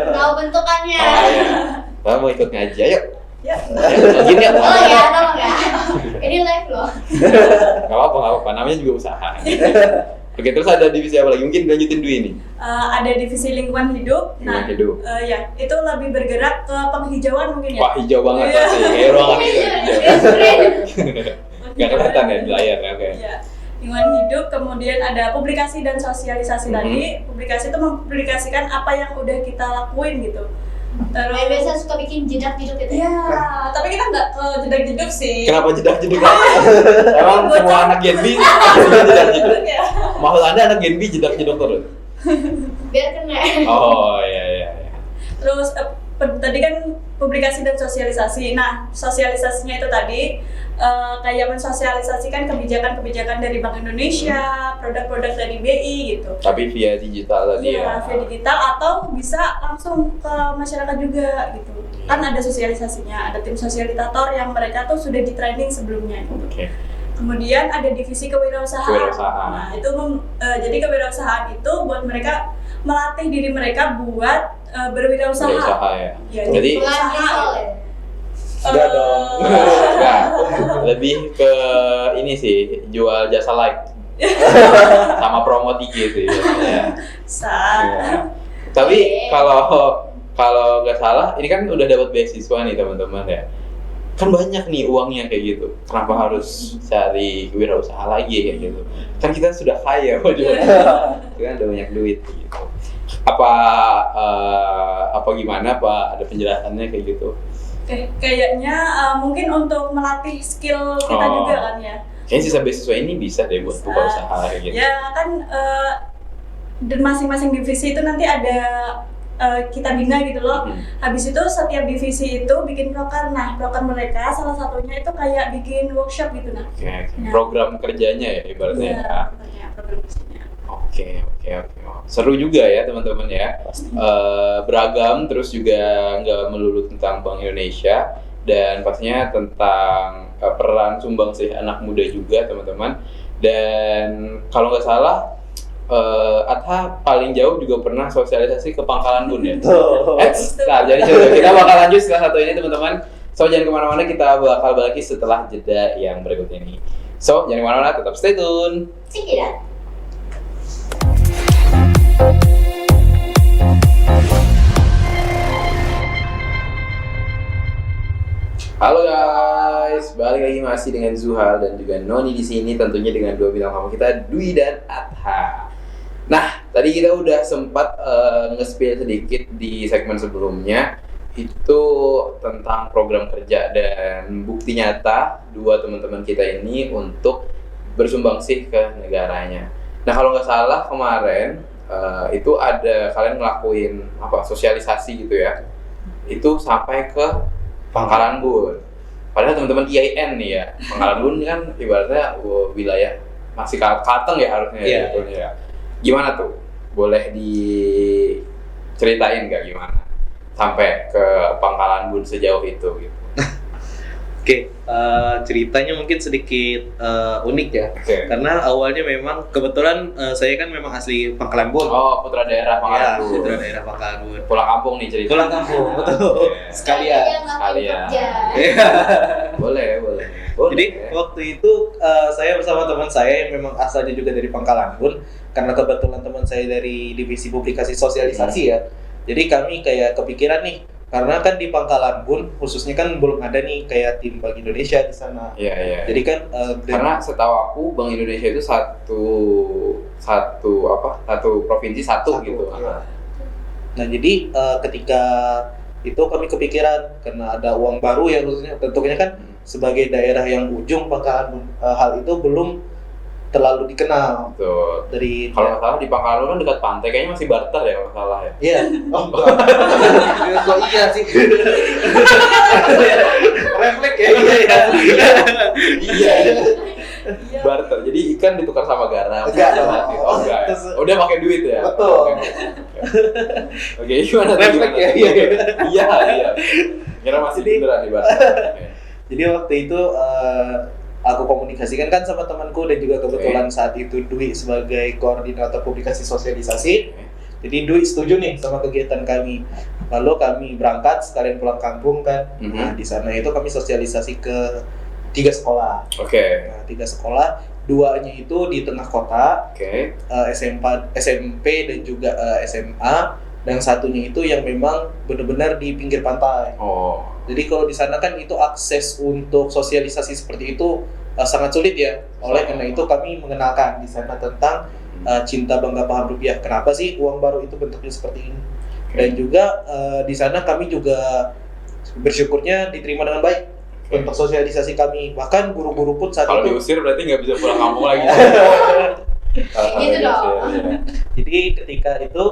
Tahu bentukannya. Oh iya. Kamu mau ikut ngaji? Ayo. Ya. Ayo, gini ya. Oh ya, tolong ya. Ini live loh. Gak apa-apa. Namanya juga usaha. Oke, terus ada divisi apa lagi? Mungkin lanjutin Dwi ini. Ada divisi lingkungan hidup. Lingkungan hidup. Ya, itu lebih bergerak ke penghijauan mungkin ya. Wah, hijau banget Iya. pasti. Kayak ruangan Ini itu. Gak kelihatan ya di layar ya, oke. Iya. Lingkungan hidup, kemudian ada publikasi dan sosialisasi tadi. Publikasi itu mempublikasikan apa yang udah kita lakuin gitu. Terus Kayak biasa suka bikin jedak-jeduk gitu. Iya, tapi kita nggak ke jedak-jeduk sih. Kenapa jedak-jeduk? Emang Bocah. semua anak Gen B jedak-jeduk? Ya. Maksud Anda anak Gen B jedak-jeduk terus? Biar kena. Oh iya. Terus tadi kan publikasi dan sosialisasi. Nah, sosialisasinya itu tadi kayak mensosialisasikan kebijakan-kebijakan dari Bank Indonesia, produk-produk dari BI gitu. Tapi via digital tadi Iya, ya. via digital atau bisa langsung ke masyarakat juga gitu. Kan ada sosialisasinya, ada tim sosialitator yang mereka tuh sudah di training sebelumnya gitu. Oke. Kemudian ada divisi kewirausahaan. Kewirausahaan. Nah, itu jadi kewirausahaan itu buat mereka melatih diri mereka buat berwirausaha. Berusaha ya. Ya, Jadi Pelan soalnya. Enggak dong. enggak, lebih ke ini sih, jual jasa like sama promo tiket sih biasanya. Iya. Tapi kalau nggak salah, ini kan udah dapat beasiswa nih teman-teman ya. Kan banyak nih uangnya kayak gitu. Kenapa harus cari wirausaha lagi kayak gitu? Kan kita sudah kaya, kita udah banyak duit gitu. Apa gimana? Apa ada penjelasannya kayak gitu? Kayaknya mungkin untuk melatih skill kita Oh. juga kan ya. Kayaknya sisa beasiswa ini bisa deh buat buka Bisa. usaha kayak gitu. Ya kan dan masing-masing divisi itu nanti ada kita bina gitu loh. Habis itu setiap divisi itu bikin proker. Nah, proker mereka salah satunya itu kayak bikin workshop gitu nah. Oke. Ya. Program kerjanya ya ibaratnya Iya, ya. prokernya, program kerjanya. Oke. Seru juga ya teman-teman ya. Beragam terus juga nggak melulu tentang Bank Indonesia dan pastinya tentang peran sumbangsi anak muda juga teman-teman. Dan kalau nggak salah Atha paling jauh juga pernah sosialisasi ke Pangkalan Bun ya. Tuh. Nah, jadi coba kita bakal lanjut setelah satu ini teman-teman. So jangan kemana-mana, kita bakal balik setelah jeda yang berikut ini. So jangan kemana-mana, tetap stay tune. Check it out. Halo guys, guys, balik lagi masih dengan Zuhal dan juga Noni di sini, tentunya dengan dua bintang tamu kita, Dwi dan Adha. Nah, tadi kita udah sempat nge-spill sedikit di segmen sebelumnya itu tentang program kerja dan bukti nyata dua teman-teman kita ini untuk bersumbangsih ke negaranya. Nah, kalau nggak salah kemarin itu ada kalian ngelakuin sosialisasi gitu ya, itu sampai ke Pangkalan Bun. Padahal teman-teman IAIN nih ya, Pangkalan Bun kan ibaratnya wilayah masih Kalteng ya harusnya gitu ya. Gimana tuh? Boleh diceritain nggak gimana sampai ke Pangkalan Bun sejauh itu gitu? Oke, ceritanya mungkin sedikit unik ya. Oke. Karena awalnya memang kebetulan saya kan memang asli Pangkalan Bun. Oh, putra daerah Pangkalan Bun. Putra daerah Pangkalan Bun. Pulang kampung nih cerita. Pulang kampung, betul. Oke. Sekalian. Sekalian. Iya. Boleh. Jadi waktu itu saya bersama teman saya yang memang asalnya juga dari Pangkalan Bun, karena kebetulan teman saya dari divisi publikasi sosialisasi ya. Jadi kami kayak kepikiran nih, karena kan di Pangkalan Bun khususnya kan belum ada nih kayak tim Bank Indonesia di sana. Iya. Jadi kan Karena setahu aku Bank Indonesia itu satu provinsi satu gitu. Iya. Nah jadi ketika itu kami kepikiran karena ada uang baru ya, khususnya tentunya kan sebagai daerah yang ujung Pangkalan Bun, hal itu belum terlalu dikenal Betul. dari Kalau nggak salah di Pangkalan Bun kan dekat pantai, kayaknya masih barter ya kalau nggak salah ya. Iya. Oh, kok iya sih. Refleks ya. Iya. Barter. Jadi ikan ditukar sama garam. Enggak dong. Oh enggak. Udah pakai duit ya. Betul. Oke, gimana? Refleks ya. Iya. Kira masih beneran di barter. Oke. Jadi waktu itu aku komunikasikan kan sama temanku dan juga kebetulan saat itu Dwi sebagai koordinator publikasi sosialisasi. Jadi Dwi setuju nih sama kegiatan kami. Lalu kami berangkat sekalian pulang kampung kan. Nah di sana itu kami sosialisasi ke 3 sekolah. Oke. Nah 3 sekolah, 2-nya itu di tengah kota, Oke. SMP dan juga SMA. Dan satunya itu yang memang benar-benar di pinggir pantai. Oh. Jadi kalau di sana kan itu akses untuk sosialisasi seperti itu sangat sulit ya. Oleh karena itu kami mengenalkan di sana tentang cinta bangga paham rupiah. Kenapa sih uang baru itu bentuknya seperti ini? Dan juga di sana kami juga bersyukurnya diterima dengan baik untuk sosialisasi kami. Bahkan guru-guru pun saat Kalau itu diusir berarti nggak bisa pulang kampung lagi. Gitu dong. jadi ketika itu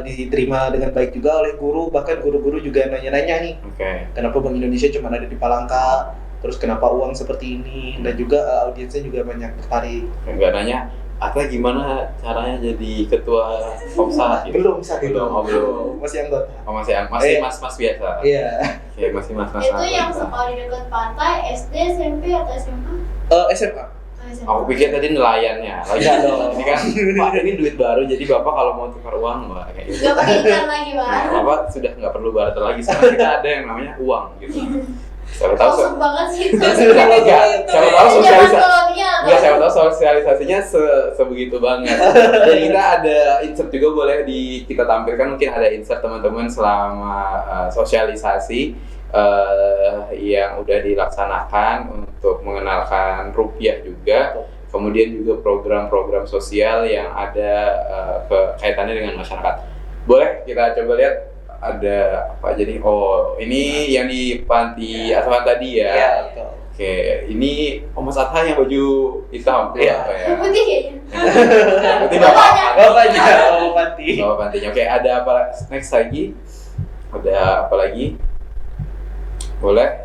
diterima dengan baik juga oleh guru. Bahkan guru-guru juga nanya-nanya nih, Oke. kenapa Bank Indonesia cuma ada di Palangka, terus kenapa uang seperti ini, dan juga audiensnya juga banyak tertarik. Nggak nanya, Ata gimana caranya jadi ketua Komsa gitu? Belum saat itu. Belum. Masih anggota. Oh, masih mas biasa. Iya. Oke, masih mas. Itu yang sekolah di dekat pantai, SD, SMP atau SMA? SMA. Aku pikir tadi nelayannya. Iya dong. Ini kan, Pak, ini duit baru, jadi Bapak kalau mau tukar uang, Mbak, kayak gitu. Gak pakai ikan lagi, Pak. Nah, Bapak sudah nggak perlu barter lagi, sekarang kita ada yang namanya uang gitu. Siapa tahu Kosong banget sih itu. siapa tahu sosialisasi. kolonial. Enggak, siapa tahu sosialisasinya sebegitu banget. Jadi kita ada insert juga, boleh kita tampilkan, mungkin ada insert teman-teman selama sosialisasi yang udah dilaksanakan untuk mengenalkan rupiah juga. Kemudian juga program-program sosial yang ada kaitannya dengan masyarakat. Boleh kita coba lihat ada apa jadi? Oh, ini yang di panti asuhan tadi ya. Iya, betul. Oke, ini Mas Adha yang baju hitam. Iya. Apa ya? Putih kayaknya. Berarti Bapaknya. Bapaknya, Bapak Panti. Bapak Pantinya. Oke, ada apa next lagi? Ada apa lagi? Boleh?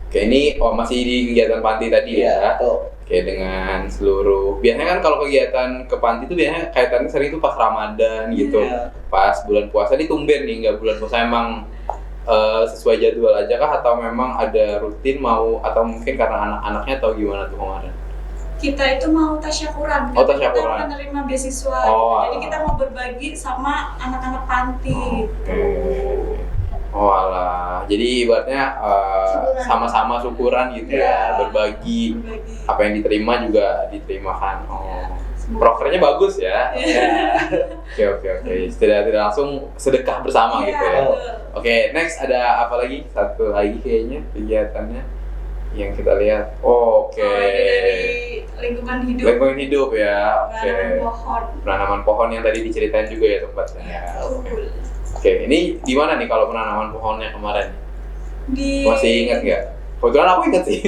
Oke, ini masih di kegiatan panti tadi ya. Betul. Oke, dengan seluruh. Biasanya kan kalau kegiatan ke panti itu biasanya kaitannya sering itu pas Ramadan gitu. Iya. Pas bulan puasa ini tumben nih, nggak bulan puasa emang sesuai jadwal aja kah atau memang ada rutin mau atau mungkin karena anak-anaknya atau gimana tuh kemarin? Kita itu mau tasyakuran, Oh, karena tasyakuran. kita menerima beasiswa. Oh, Jadi kita mau berbagi sama anak-anak panti. Oke. Oh alah, jadi ibaratnya Syukuran. sama-sama syukuran gitu ya, Iya. berbagi Berbagi. apa yang diterima juga diterimakan. Oh, Semoga- prokernya bagus ya. Oke. Tidak langsung sedekah bersama Iya, gitu ya. betul. Oke, next ada apa lagi? Satu lagi kayaknya kegiatannya. yang kita lihat. Oke. Oh, ini dari lingkungan hidup. Lingkungan hidup ya. Oke. Penanaman pohon. Penanaman pohon yang tadi diceritain juga ya tempatnya. Betul. Oke, ini di mana nih kalau penanaman pohonnya kemarin? Di Masih ingat nggak? Kebetulan aku ingat sih.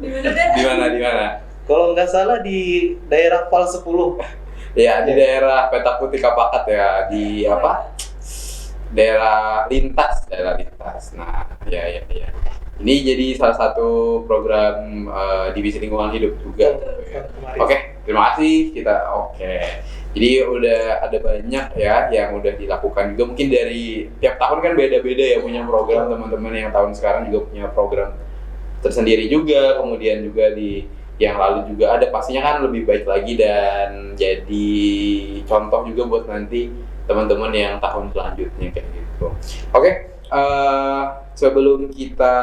di mana deh? Di mana? Kalau nggak salah di daerah Val 10. Ya, di daerah Petak Putih Kapakat ya, di apa? Daerah lintas. Nah, ya. Ini jadi salah satu program divisi lingkungan hidup juga. Kemarin. Oke, terima kasih kita. Oke. Jadi udah ada banyak ya yang udah dilakukan juga. Mungkin dari tiap tahun kan beda-beda ya punya program, teman-teman yang tahun sekarang juga punya program tersendiri juga. Kemudian juga di yang lalu juga ada, pastinya kan lebih baik lagi dan jadi contoh juga buat nanti teman-teman yang tahun selanjutnya kayak gitu. Oke, sebelum kita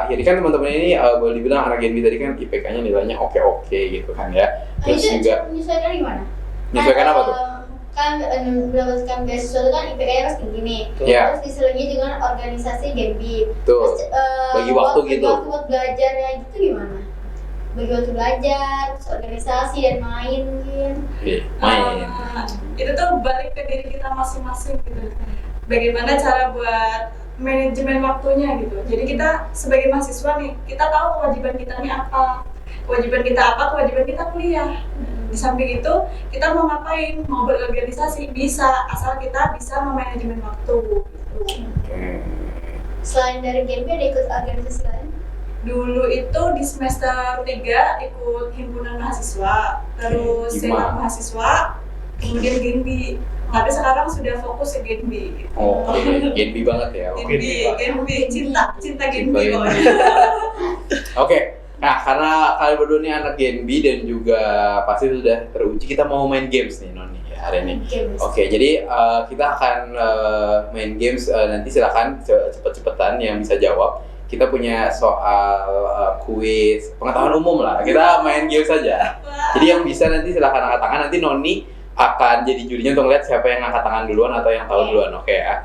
akhiri kan teman-teman ini boleh dibilang anak Genbi tadi kan IPK-nya nilainya oke gitu kan ya. Terus itu juga menyesuaikan gimana? menyesuaikan apa tuh? Kan mendapatkan beasiswa itu kan IPK-nya harus tinggi nih. Iya. Terus diselingi dengan organisasi Genbi. Tuh. Terus Bagi waktu gitu. Bagi waktu buat belajarnya gitu gimana? Bagi waktu belajar, terus organisasi dan main mungkin. Main. Itu tuh balik ke diri kita masing-masing gitu. Bagaimana cara buat manajemen waktunya gitu. Jadi kita sebagai mahasiswa nih, kita tahu kewajiban kita nih apa. Kewajiban kita kuliah. Di samping itu, kita mau ngapain, mau berorganisasi, bisa, asal kita bisa memanajemen waktu gitu. Oke. Selain dari Genbi ada ikut organisasi lain? Dulu itu di semester 3 ikut himpunan mahasiswa, terus Hima. senat mahasiswa, kemudian Genbi. Tapi sekarang sudah fokus ke Genbi. Gitu. Oke, Genbi banget ya. Oke. Genbi, cinta Genbi Genbi. pokoknya. Oke. Nah, karena kalian berdua ini anak Genbi dan juga pasti sudah teruji, kita mau main games nih Noni ya hari ini. Games. Oke, jadi kita akan main games, nanti silakan cepet-cepetan yang bisa jawab. Kita punya soal kuis pengetahuan umum lah. Kita main games saja. Jadi yang bisa nanti silakan angkat tangan. Nanti Noni akan jadi jurinya untuk lihat siapa yang angkat tangan duluan atau yang tahu duluan. Oke ya.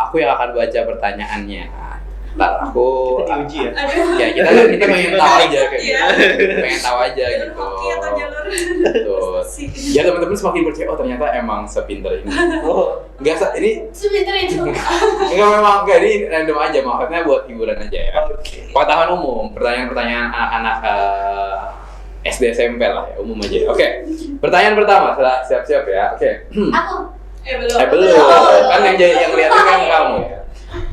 Aku yang akan baca pertanyaannya. Ntar aku Kita diuji ya? ya kita pengen tahu aja kayak gitu. Pengen tahu aja Jalur gitu. hoki atau jalur Betul. prestasi? Ya teman-teman semakin percaya, oh ternyata emang sepinter ini. Oh, Ini Sebentar itu. enggak ini random aja, maksudnya buat hiburan aja ya. oke. Pengetahuan umum, pertanyaan-pertanyaan anak-anak SD SMP lah ya, umum aja. Oke. Pertanyaan pertama, siap-siap ya. Oke. Aku. Belum. Belum. Kan yang liatin kan kamu ya.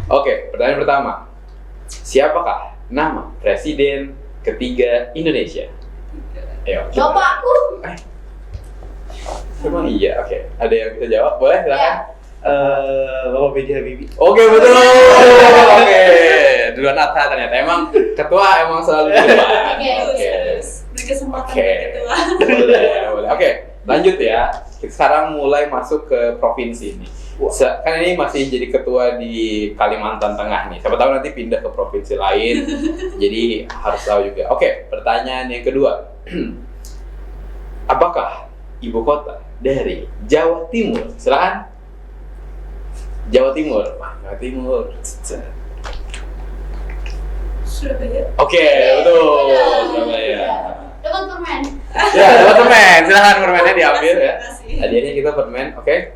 Oke, pertanyaan pertama. Siapakah nama presiden ketiga Indonesia? Ayo. Bapakku. Emang iya, oke. Ada yang bisa jawab? Boleh, silakan. Bapak B.J. Habibie. Oke, betul. Oke. Duluan Atta ternyata. Emang ketua emang selalu duluan. Oke. Beri kesempatan Oke. ke ketua. Boleh. Oke, lanjut ya. Kita sekarang mulai masuk ke provinsi nih. Kan ini masih jadi ketua di Kalimantan Tengah nih. Siapa tahu nanti pindah ke provinsi lain. Jadi harus tahu juga. Oke, pertanyaan yang kedua. Apakah ibu kota dari Jawa Timur? Silakan. Jawa Timur. Jawa Timur. Surabaya. Oke, betul. Surabaya. Dapat permen. Ya, dapat permen. Silakan permennya diambil ya. Terima kasih. Hadiahnya kita permen. Oke.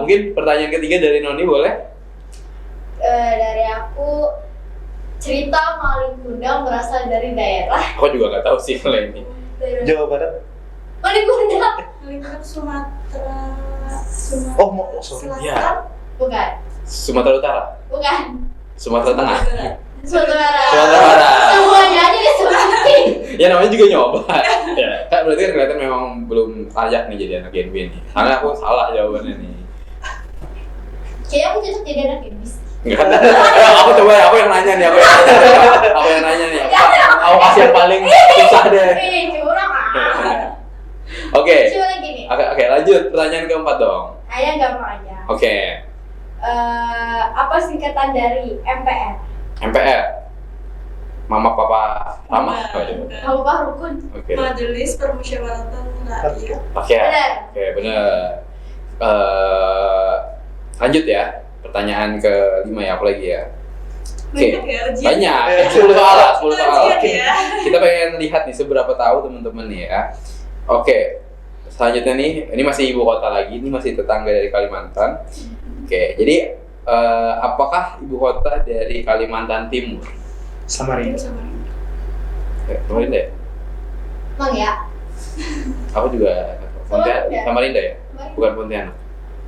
Mungkin pertanyaan ketiga dari Noni boleh? Dari aku, cerita Maling Kundang berasal dari daerah. Aku juga nggak tahu sih kalau ini. Jawa Barat. Maling Kundang. Lingkungan Sumatera. Oh, sorry. Selatan. Ya. Bukan. Sumatera Utara, Bukan. Sumatera Tengah, Sumatera Barat. Sumatera Barat. Semuanya aja disebutin. Ya namanya juga nyoba. Ya, kan berarti kan kelihatan memang belum layak nih jadi anak Genbi nih. Karena aku salah jawabannya nih. Kayaknya aku cocok jadi anak Genbi. Enggak. Aku coba ya, aku yang nanya nih, aku yang nanya nih. Aku kasih yang paling susah deh. Curang ah. Oke. Coba lagi nih. Oke, lanjut pertanyaan keempat dong. Ayah gampang aja. Oke. Apa singkatan dari MPR? MPR. Mama Papa Rama. Bukan. Kamu Pak Rukun. Oke. Majelis Permusyawaratan Rakyat. Oke. Benar. Oke, benar. Lanjut ya. Pertanyaan kelima ya, apa lagi ya? Banyak ya ujian. Banyak. 10 soal lah, 10 soal. Ujian Oke. ya. Kita pengen lihat nih seberapa tahu teman-teman nih ya. Oke. Selanjutnya nih, ini masih ibu kota lagi, ini masih tetangga dari Kalimantan. Oke, jadi apakah ibu kota dari Kalimantan Timur? Samarinda. Samarinda ya? Emang ya? Aku juga Pontianak, Samarinda ya? Bukan Pontianak.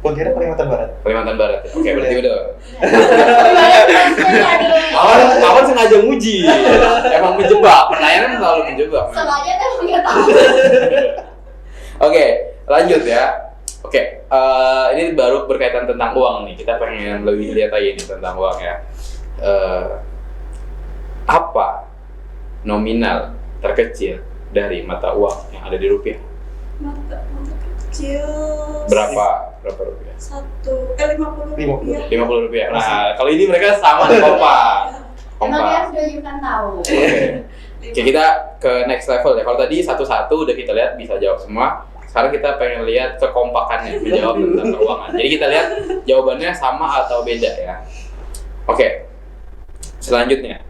Pontianak Kalimantan Barat. Kalimantan Barat ya? Oke, berarti udah. Aduh. Mawar sengaja nguji. Emang menjebak, pertanyaannya selalu menjebak. Sama aja kan nggak tahu. Oke, lanjut ya. Oke, ini baru berkaitan tentang uang nih. Kita pengen lebih lihat aja nih tentang uang ya. Apa nominal terkecil dari mata uang yang ada di rupiah? Mata kecil. Berapa rupiah? 50 rupiah. 50 rupiah. Nah, kalau ini mereka sama nih, kompak. Emang dia harus diwajibkan tahu. Oke, kita ke next level ya. Kalau tadi satu-satu udah kita lihat bisa jawab semua. Sekarang kita pengen lihat kekompakannya menjawab tentang keuangan. Jadi kita lihat jawabannya sama atau beda ya. Oke. Selanjutnya,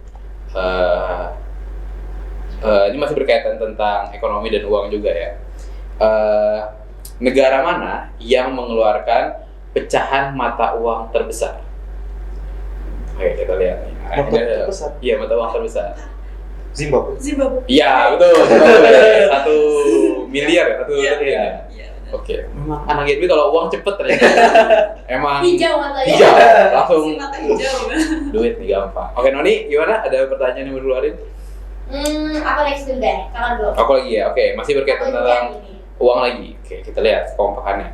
ini masih berkaitan tentang ekonomi dan uang juga ya. Negara mana yang mengeluarkan pecahan mata uang terbesar? Oke, kita lihat nih. Nah, Mata ini ada- terbesar? Iya, mata uang terbesar. Zimbabwe. Iya, betul. 1 miliar ya, 1 Iya. triliun ya. Iya. Oke, memang anak Genbi kalau uang cepet ternyata. Emang Hijau matanya. hijau, langsung Si mata hijau. duit nih gampang. Oke, Noni, gimana? Ada pertanyaan yang mau dikeluarin? Aku next dulu deh. Kakak dulu. Aku lagi ya. Oke, masih berkaitan Aku tentang yang ini. uang lagi. Oke, kita lihat kekompakannya.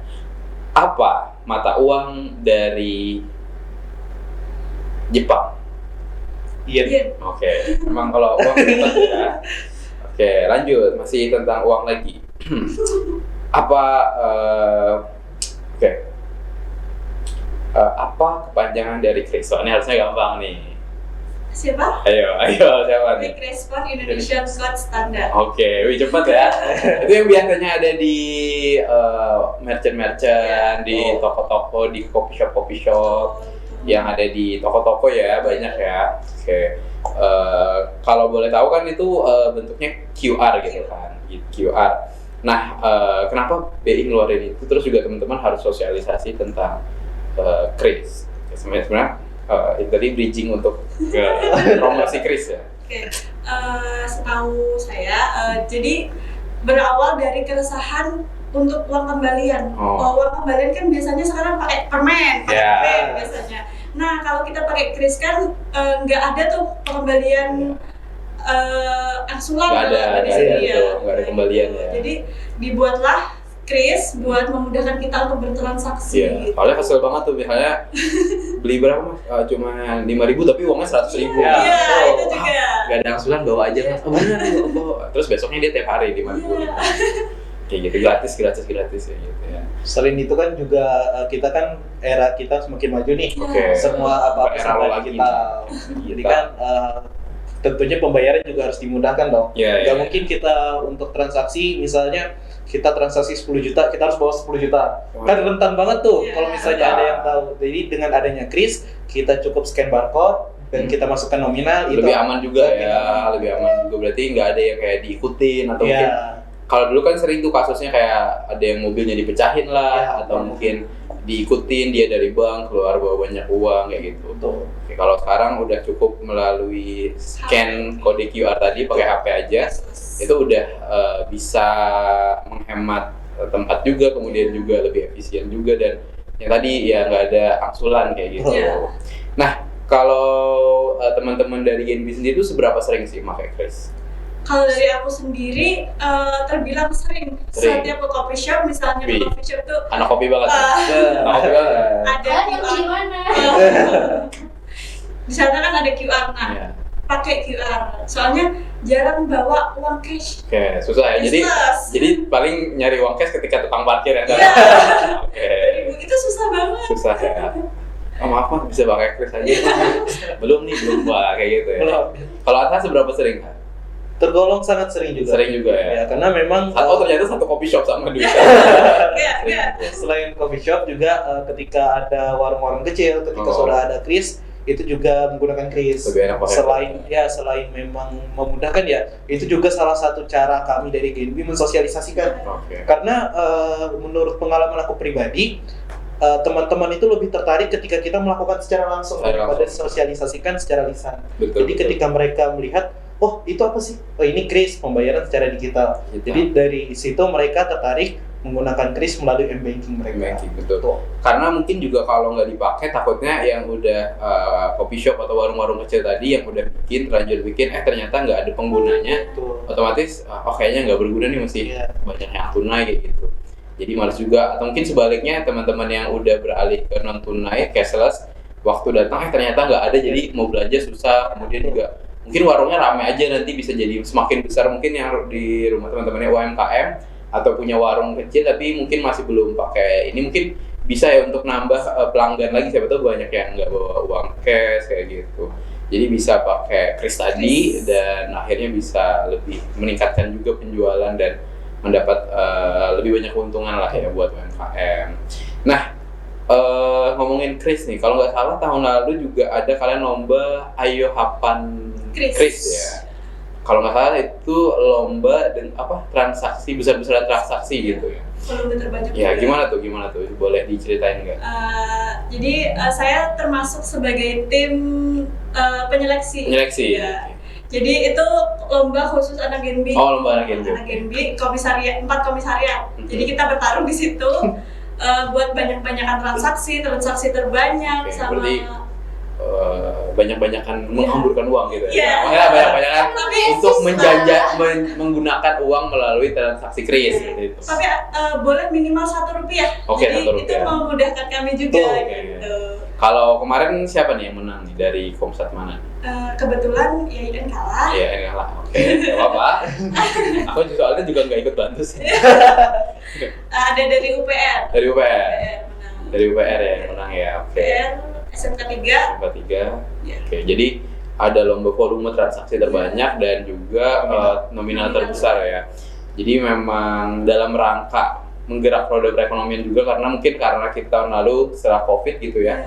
Apa mata uang dari Jepang? Iya. Iya. Oke, emang kalau uang cepet ya. Oke, lanjut. Masih tentang uang lagi. Apa apa kepanjangan dari Kris? Ini harusnya gampang nih. Siapa? Ayo, siapa nih? Quick Response Indonesian Code Standard. Oke, wih cepet ya. Itu yang biasanya ada di merchant-merchant, di toko-toko, di coffee shop, yang ada di toko-toko ya, banyak ya. Oke, kalau boleh tahu kan itu bentuknya QR gitu kan, QR. Nah, kenapa BI ngeluarin itu? Terus juga teman-teman harus sosialisasi tentang Kris. Sebenarnya itu tadi bridging untuk promosi Kris ya. Oke, setahu saya, jadi berawal dari keresahan untuk uang kembalian. Oh. Uang kembalian kan biasanya sekarang pakai permen, pakai Ya. pen biasanya. Nah, kalau kita pakai kris kan nggak ada tuh pengembalian angsuran Nggak ada, dari nggak sini ada ya. tuh, nggak ada kembalian ya. Jadi dibuatlah kris buat memudahkan kita untuk bertransaksi. Iya, Gitu. soalnya kesel banget tuh misalnya beli berapa mas? Cuma 5.000 tapi uangnya 100.000. Iya. Iya, Oh, itu juga. Gak ada angsuran bawa aja mas. Oh bener, bawa. Terus besoknya dia tiap hari 5.000. Iya. Kayak gitu, gratis kayak gitu ya. Selain itu kan juga kita kan era kita semakin maju nih. Oke. Semua apa-apa Era lo serba lagi digital. Jadi kan tentunya pembayaran juga harus dimudahkan dong. Iya, Gak iya. mungkin kita untuk transaksi misalnya kita transaksi 10 juta, kita harus bawa 10 juta. Kan rentan banget tuh Iya. kalau misalnya ada yang tahu. Jadi dengan adanya kris, kita cukup scan barcode dan kita masukkan nominal itu Lebih aman juga lebih ya, aman. lebih aman juga. Berarti nggak ada yang kayak diikutin atau Iya. mungkin kalau dulu kan sering tuh kasusnya kayak ada yang mobilnya dipecahin lah Iya. atau mungkin diikutin dia dari bank keluar bawa banyak uang kayak gitu. Betul. Oke, kalau sekarang udah cukup melalui scan kode QR tadi pakai HP aja, itu udah bisa menghemat tempat juga, kemudian juga lebih efisien juga dan yang tadi ya nggak ada angsuran kayak gitu. Iya. Nah, kalau teman-teman dari Genbi sendiri itu seberapa sering sih pakai kris? Kalau dari aku sendiri terbilang sering. Sering. Setiap ke coffee shop, misalnya ke Wih. coffee shop tuh Anak kopi banget. ya? Ah. Anak kopi banget. ada Kalian yang QR. di mana? Di sana kan ada QR. Nah, Iya. pakai QR. Soalnya jarang bawa uang cash. Oke, susah ya. Useless. Jadi paling nyari uang cash ketika tukang parkir ya. Iya. Oke. Itu susah banget. Susah ya. Oh, maaf mas, bisa pakai kris aja. belum Wah, kayak gitu ya. Belum. Kalau Ata seberapa sering? Kak? Tergolong sangat sering juga. Sering juga ya. Ya, karena memang Ternyata satu kopi shop sama duit. Iya, iya. selain coffee shop juga ketika ada warung-warung kecil, ketika Oh. sudah ada kris, itu juga menggunakan kris. Lebih enak pakai Selain memang memudahkan ya, itu juga salah satu cara kami dari Genbi mensosialisasikan. Oke. Karena menurut pengalaman aku pribadi, teman-teman itu lebih tertarik ketika kita melakukan secara langsung daripada sosialisasikan secara lisan. Betul, Jadi ketika mereka melihat, oh itu apa sih? Oh ini kris, pembayaran secara digital. Jadi dari situ mereka tertarik menggunakan kris melalui m-banking mereka. Betul. Karena mungkin juga kalau nggak dipakai, takutnya yang udah coffee shop atau warung-warung kecil tadi yang udah terlanjur bikin, ternyata nggak ada penggunanya. Betul. Otomatis, kayaknya nggak berguna nih, mesti banyak yang tunai kayak gitu. Jadi malas juga. Atau mungkin sebaliknya, teman-teman yang udah beralih ke non tunai, cashless, waktu datang ternyata nggak ada, jadi mau belanja susah. Kemudian juga mungkin warungnya ramai aja, nanti bisa jadi semakin besar mungkin yang di rumah teman-temannya UMKM atau punya warung kecil tapi mungkin masih belum pakai ini, mungkin bisa ya untuk nambah pelanggan lagi. Siapa tahu banyak yang nggak bawa uang cash kayak gitu, jadi bisa pakai kris tadi dan akhirnya bisa lebih meningkatkan juga penjualan dan mendapat lebih banyak keuntungan lah ya buat UMKM. Nah, ngomongin kris nih, kalau nggak salah tahun lalu juga ada kalian lomba Ayo Hapan Kris ya. Kalau nggak salah itu lomba dan transaksi besar-besaran transaksi gitu ya. Volume terbanyak. Ya gimana tuh? Boleh diceritain nggak? Jadi saya termasuk sebagai tim penyeleksi. Ya. Jadi itu lomba khusus anak Genbi. Oh, lomba anak Genbi. Anak Genbi, 4 komisariat. Jadi kita bertarung di situ buat banyak-banyakan transaksi terbanyak sama. Berarti, banyak-banyakan menghamburkan uang gitu ya. Yeah. Banyak-banyakan untuk menggunakan uang melalui transaksi kris gitu. Tapi boleh minimal Rp1. Oke, jadi Rp1. itu memudahkan kami juga gitu. Kalau kemarin siapa nih yang menang nih dari Komsat mana? Kebetulan IAIN kalah. IAIN kalah. Oke, enggak apa-apa. Aku soalnya juga nggak ikut bantu sih. Ada dari UPR. Dari UPR. Menang. Dari UPR ya yang menang ya. Oke. UPR SMK 3. Oke, jadi ada lomba volume transaksi terbanyak dan juga nominal terbesar ya. Jadi memang dalam rangka menggerak roda perekonomian juga, karena kita tahun lalu setelah COVID gitu ya,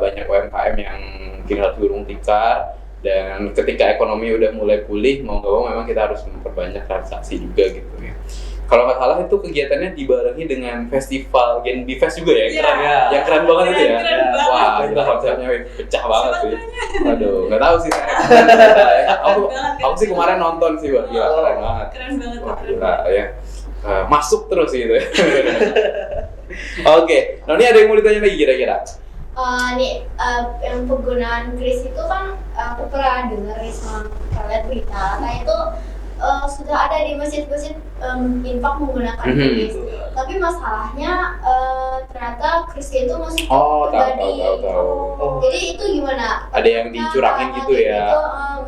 banyak UMKM yang mungkin harus gulung tikar, dan ketika ekonomi udah mulai pulih, mau nggak mau memang kita harus memperbanyak transaksi juga gitu ya. Kalau nggak salah itu kegiatannya dibarengi dengan festival Genbi Fest juga ya, keren ya, yang keren banget itu ya. Wah, kita konsepnya pecah banget sih. Aduh, nggak tahu sih saya. Aku sih kemarin nonton sih, wah gila, keren banget. Keren banget. Wah, gila ya. Masuk terus gitu ya. Oke, nah ini ada yang mau ditanya lagi kira-kira? Yang penggunaan kris itu kan aku pernah dengar sama kalian berita, kayak itu sudah ada di masjid-masjid infak menggunakan kris. Tapi masalahnya ternyata krisnya itu masih pribadi. Tahu. Jadi itu gimana? Ada yang dicurangin gitu ya? Itu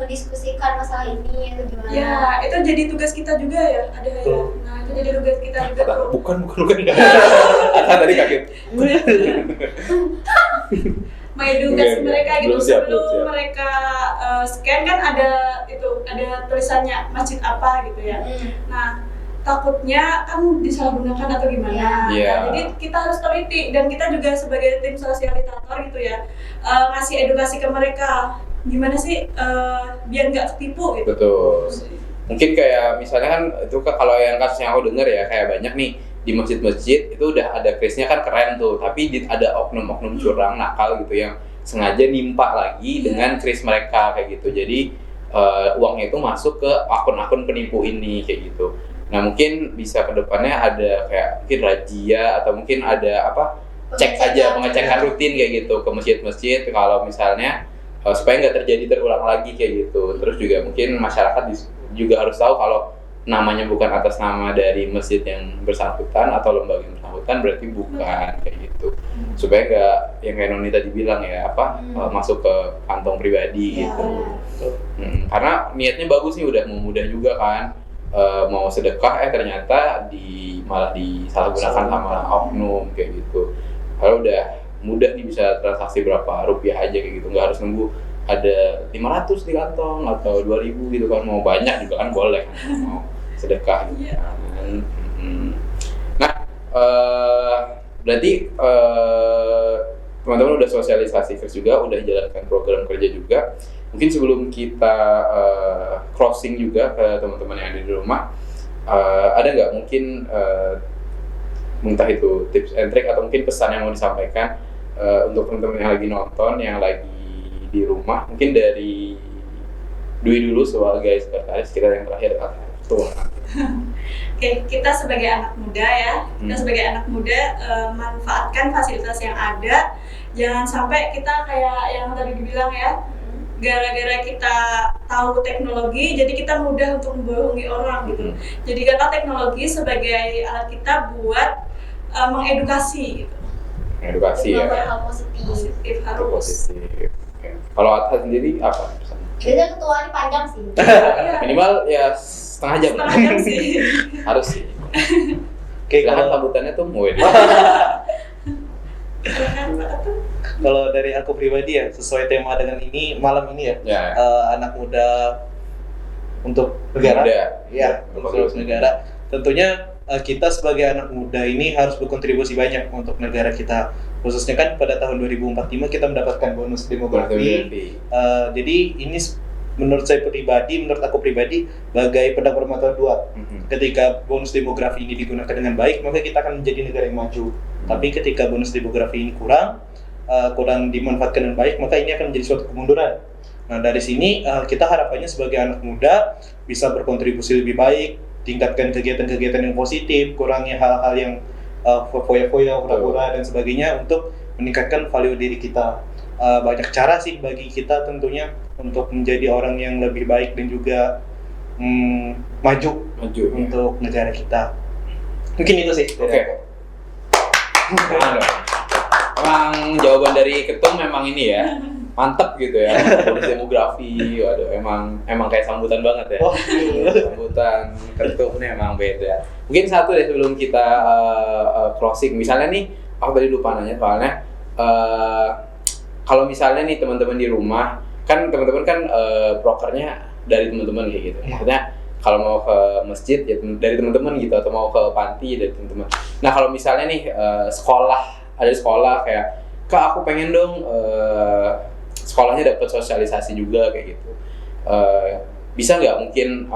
mendiskusikan masalah ini atau gimana? Ya, itu jadi tugas kita juga ya. Ada ya. Nah, itu jadi tugas kita juga tuh. Bukan. Tadi kaget. Mengedukasi mereka gitu. Belum siap. Sebelum mereka scan kan ada tulisannya masjid apa gitu ya. Nah, takutnya kan disalahgunakan atau gimana. Nah, jadi kita harus teliti, dan kita juga sebagai tim sosialitator gitu ya, ngasih edukasi ke mereka gimana sih biar nggak ketipu gitu. Betul. Mungkin kayak misalnya kan itu kalau yang kasus yang aku dengar ya, kayak banyak nih di masjid-masjid itu udah ada krisnya kan keren tuh, tapi ada oknum-oknum curang nakal gitu yang sengaja nimpa lagi dengan kris mereka kayak gitu. Jadi uangnya itu masuk ke akun-akun penipu ini kayak gitu. Nah, mungkin bisa kedepannya ada kayak mungkin razia atau mungkin ada pengecekan rutin kayak gitu ke masjid-masjid kalau misalnya supaya nggak terulang lagi kayak gitu. Terus juga mungkin masyarakat juga harus tahu kalau namanya bukan atas nama dari masjid yang bersangkutan atau lembaga yang bersangkutan, berarti bukan kayak gitu. Supaya nggak yang kayak Noni tadi bilang ya masuk ke kantong pribadi gitu. Karena niatnya bagus nih, udah mudah juga kan, mau sedekah ternyata malah disalahgunakan sama oknum kayak gitu. Kalau udah mudah nih bisa transaksi berapa rupiah aja kayak gitu, nggak harus nunggu ada 500 di kantong atau 2.000 gitu kan, mau banyak juga kan boleh kan, mau sedekah gitu kan. Nah, berarti teman-teman udah sosialisasi juga, udah jalankan program kerja juga. Mungkin sebelum kita closing juga ke teman-teman yang ada di rumah, ada nggak mungkin entah itu tips and trick atau mungkin pesan yang mau disampaikan untuk teman-teman yang lagi nonton, yang lagi di rumah, mungkin dari Dwi dulu sebagai sekretaris kita yang terakhir. Tuh. Oke, kita sebagai anak muda ya, kita sebagai anak muda manfaatkan fasilitas yang ada. Jangan sampai kita kayak yang tadi dibilang ya, gara-gara kita tahu teknologi, jadi kita mudah untuk membohongi orang gitu. Jadi karena teknologi sebagai alat kita buat mengedukasi gitu. Edukasi ya. Hal positif. Positif Itu harus. positif. Oke. Kalau Atta sendiri apa pesan? Biasanya ketuanya panjang sih. Minimal ya setengah jam. Setengah jam sih. Harus sih. Oke, Silahkan kalau sambutannya tuh mau Silakan Pak Atu. kalau dari aku pribadi ya, sesuai tema dengan ini malam ini ya, Ya. anak muda untuk negara. Muda. Ya, Untuk untuk negara. Tentunya kita sebagai anak muda ini harus berkontribusi banyak untuk negara kita. Khususnya kan pada tahun 2045 kita mendapatkan bonus demografi. Jadi ini menurut aku pribadi, bagai pedang bermata dua. Ketika bonus demografi ini digunakan dengan baik, maka kita akan menjadi negara yang maju. Tapi ketika bonus demografi ini kurang dimanfaatkan dengan baik, maka ini akan menjadi suatu kemunduran. Nah, dari sini kita harapannya sebagai anak muda bisa berkontribusi lebih baik, tingkatkan kegiatan-kegiatan yang positif, kurangi hal-hal yang foya-foya, hura-hura dan sebagainya untuk meningkatkan value diri kita. Banyak cara sih bagi kita tentunya untuk menjadi orang yang lebih baik dan juga maju ya. untuk negara kita. Mungkin itu sih. Oke. Emang jawaban dari ketum memang ini ya, mantep gitu ya. Bonus demografi, waduh emang kayak sambutan banget ya. Sambutan ketum ini emang beda. Mungkin satu deh sebelum kita closing, misalnya nih, aku tadi lupa nanya soalnya, kalau misalnya nih teman-teman di rumah, kan teman-teman kan prokernya dari teman-teman kayak gitu. Maksudnya kalau mau ke masjid ya dari teman-teman gitu, atau mau ke panti ya dari teman-teman. Nah kalau misalnya nih ada sekolah kayak, Kak aku pengen dong sekolahnya dapat sosialisasi juga kayak gitu. Bisa nggak mungkin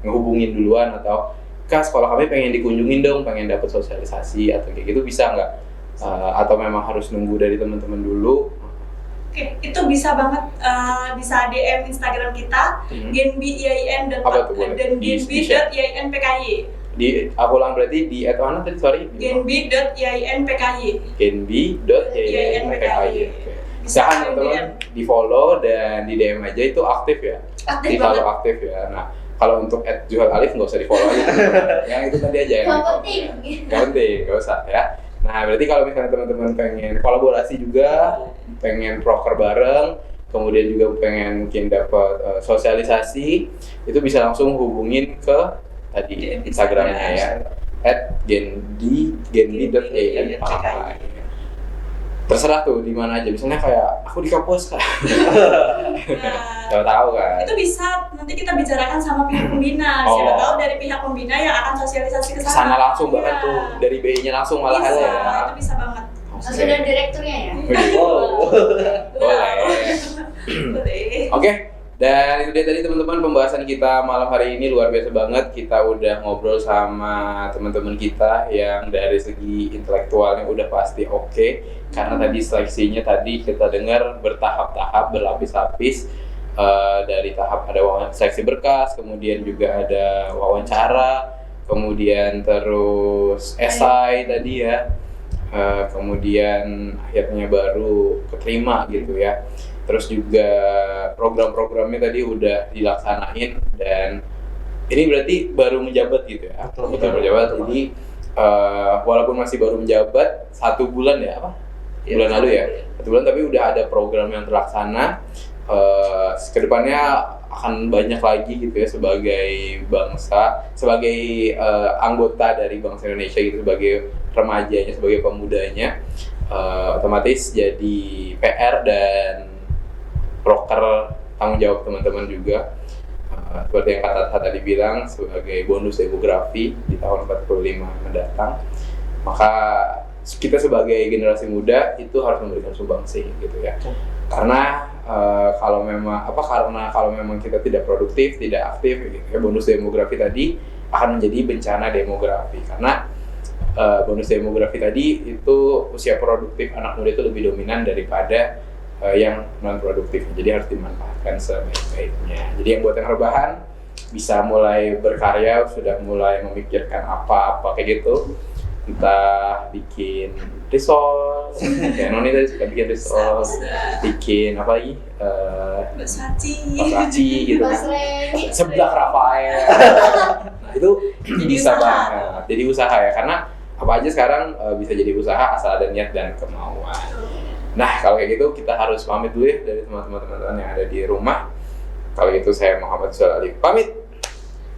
ngehubungin duluan, atau Kak sekolah kami pengen dikunjungin dong, pengen dapat sosialisasi atau kayak gitu, bisa nggak? Atau memang harus nunggu dari teman-teman dulu? Oke, itu bisa banget, bisa DM Instagram kita, genbi.iain Apa tuh, boleh? dan genbi.iainpky. Aku ulang berarti di @mana tadi, sorry? genbi.iainpky. genbi.iainpky. Silahkan teman-teman di follow dan di DM aja, itu aktif ya? Aktif Di follow banget. aktif ya. Nah kalau untuk @juhalalif nggak usah di follow aja. Yang itu tadi aja yang Gak di follow. penting. Gak penting, nggak usah ya. Nah berarti kalau misalnya teman-teman pengen kolaborasi juga, pengen proker bareng, kemudian juga pengen mungkin dapat sosialisasi, itu bisa langsung hubungin ke tadi Instagramnya ya, @genbi.iain. Terserah tuh di mana aja, misalnya kayak aku di kampus Kak. Nah, Tahu kan. itu bisa nanti kita bicarakan sama pihak pembina. Oh. Siapa tahu dari pihak pembina yang akan sosialisasi ke Sana sana. langsung bahkan Iya. tuh dari BI-nya langsung malah Bisa, ya. itu bisa banget. Langsung dari direkturnya ya. Boleh. Boleh. Oke, dan itu dia tadi teman-teman pembahasan kita malam hari ini, luar biasa banget. Kita udah ngobrol sama teman-teman kita yang dari segi intelektualnya udah pasti oke. Karena tadi seleksinya tadi kita dengar bertahap-tahap, berlapis-lapis. Dari tahap ada seleksi berkas, kemudian juga ada wawancara, kemudian terus esai tadi ya. Kemudian akhirnya baru keterima gitu ya. Terus juga program-programnya tadi udah dilaksanain, dan ini berarti baru menjabat gitu ya. Betul menjabat. Jadi walaupun masih baru menjabat 1 bulan ya, bulan lalu ya, 1 bulan, tapi udah ada program yang terlaksana. Kedepannya akan banyak lagi gitu ya, sebagai bangsa, sebagai anggota dari bangsa Indonesia gitu, sebagai remajanya, sebagai pemudanya, otomatis jadi PR dan proker tanggung jawab teman-teman juga. Seperti yang kata tadi bilang, sebagai bonus demografi di tahun 45 mendatang, maka kita sebagai generasi muda itu harus memberikan sumbangsi gitu ya. Karena kalau memang kita tidak produktif, tidak aktif gitu ya, bonus demografi tadi akan menjadi bencana demografi. Karena bonus demografi tadi itu usia produktif anak muda itu lebih dominan daripada yang non produktif. Jadi harus dimanfaatkan sebaik-baiknya. Jadi yang buat yang rebahan bisa mulai berkarya, sudah mulai memikirkan apa-apa kayak gitu. Entah bikin risol, kayak Noni tadi suka bikin risol, bikin apa lagi? Baksaci gitu. Seblak Rafael. Nah itu bisa banget. Jadi usaha ya, karena apa aja sekarang bisa jadi usaha asal ada niat dan kemauan. Nah kalau kayak gitu kita harus pamit dulu ya dari teman-teman yang ada di rumah. Kalau gitu saya Muhammad Sulal Ali pamit.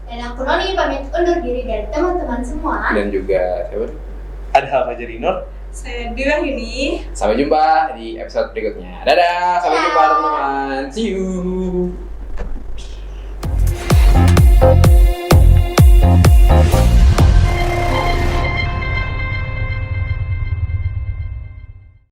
Dan aku Noni pamit undur diri dari teman-teman semua. Dan juga siapa? Ada apa jadi Nur? Saya bilang ini. Sampai jumpa di episode berikutnya. Dadah, sampai jumpa teman-teman. See you.